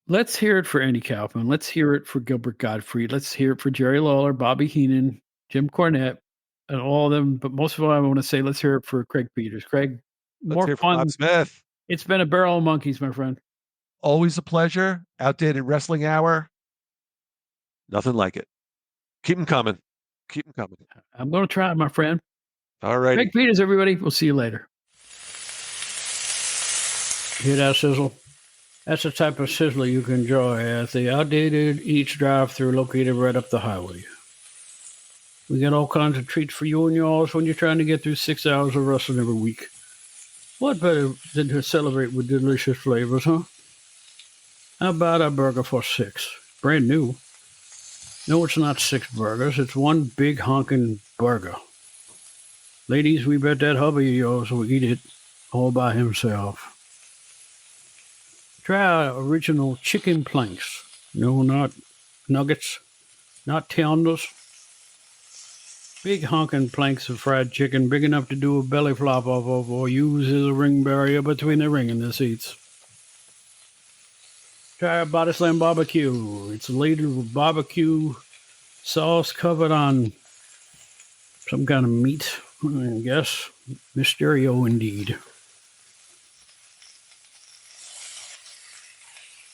let's hear it for Andy Kaufman. Let's hear it for Gilbert Gottfried. Let's hear it for Jerry Lawler, Bobby Heenan, Jim Cornette, and all of them. But most of all, I want to say let's hear it for Craig Peters. Craig, Let's hear from fun. Bob Smith. It's been a barrel of monkeys, my friend. Always a pleasure. Outdated Wrestling Hour. Nothing like it. Keep them coming. Keep them coming. I'm going to try, my friend. All right. Craig Peters, everybody. We'll see you later. Hear that sizzle? That's the type of sizzle you can enjoy at the Outdated Eats drive-thru located right up the highway. We got all kinds of treats for you and yours when you're trying to get through 6 hours of wrestling every week. What better than to celebrate with delicious flavors, huh? How about a burger for $6? Brand new. No, it's not 6 burgers. It's one big honking burger. Ladies, we bet that hubby of yours will eat it all by himself. Try our original chicken planks. No, not nuggets, not tenders. Big honking planks of fried chicken, big enough to do a belly flop off of or use as a ring barrier between the ring and the seats. Try our Body Slam Barbecue. It's laden with barbecue sauce covered on some kind of meat, I guess. Mysterio indeed.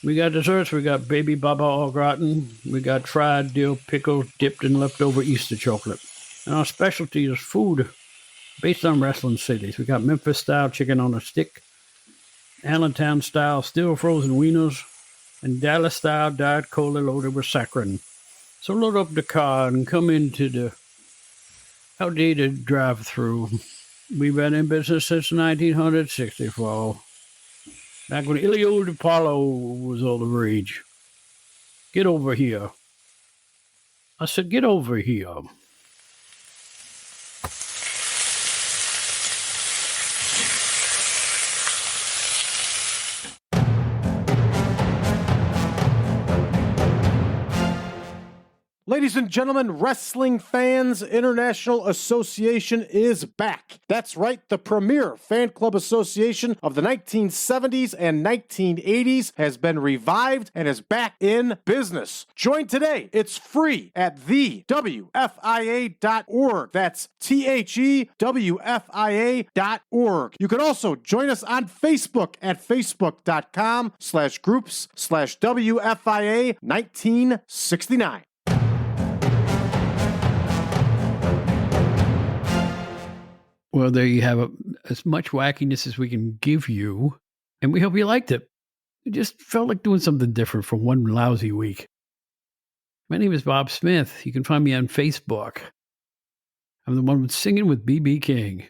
We got desserts. We got baby baba au gratin. We got fried dill pickle dipped in leftover Easter chocolate. And our specialty is food based on wrestling cities. We got Memphis-style chicken on a stick, Allentown-style still frozen wieners, and Dallas-style Diet Cola loaded with saccharin. So load up the car and come into the Outdated drive-thru. We've been in business since 1964. Back when Ilio DiPaolo was all the rage. Get over here. I said, get over here. Ladies and gentlemen, Wrestling Fans International Association is back. That's right, the premier fan club association of the 1970s and 1980s has been revived and is back in business. Join today. It's free at thewfia.org. That's thewfia.org. You can also join us on Facebook at facebook.com/groups/WFIA 1969. Well, there you have it. As much wackiness as we can give you, and we hope you liked it. We just felt like doing something different for one lousy week. My name is Bob Smith. You can find me on Facebook. I'm the one with Singing with BB King.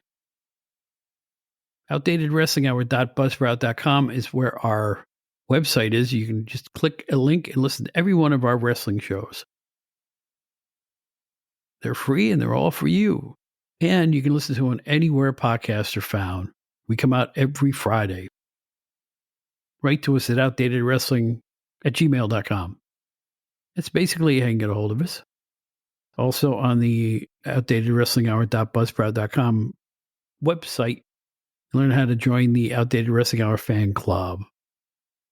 OutdatedWrestlingHour.buzzsprout.com is where our website is. You can just click a link and listen to every one of our wrestling shows. They're free and they're all for you. And you can listen to them anywhere podcasts are found. We come out every Friday. Write to us at outdatedwrestling@gmail.com. That's basically how you can get a hold of us. Also on the OutdatedWrestlingHour.buzzsprout.com website, learn how to join the Outdated Wrestling Hour fan club.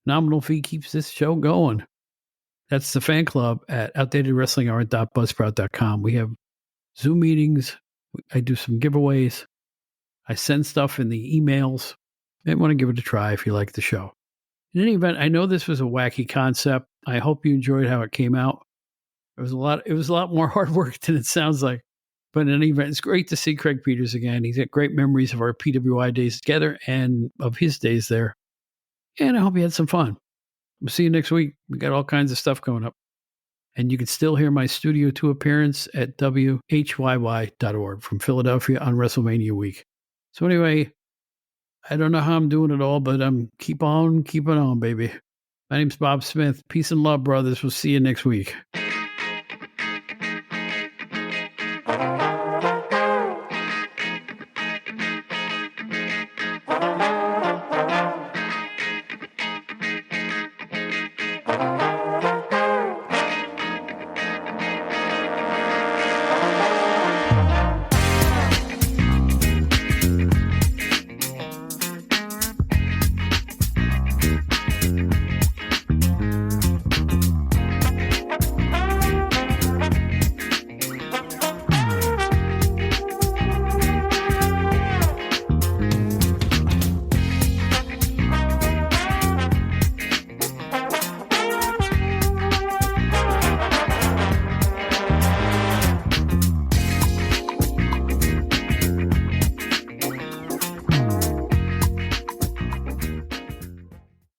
Nominal fee keeps this show going. That's the fan club at OutdatedWrestlingHour.buzzsprout.com. We have Zoom meetings. I do some giveaways. I send stuff in the emails. I want to give it a try if you like the show. In any event, I know this was a wacky concept. I hope you enjoyed how it came out. It was a lot more hard work than it sounds like. But in any event, it's great to see Craig Peters again. He's got great memories of our PWI days together and of his days there. And I hope you had some fun. We'll see you next week. We got all kinds of stuff coming up. And you can still hear my Studio 2 appearance at WHYY.org from Philadelphia on WrestleMania week. So anyway, I don't know how I'm doing it all, but I'm keep on keeping on, baby. My name's Bob Smith. Peace and love, brothers. We'll see you next week.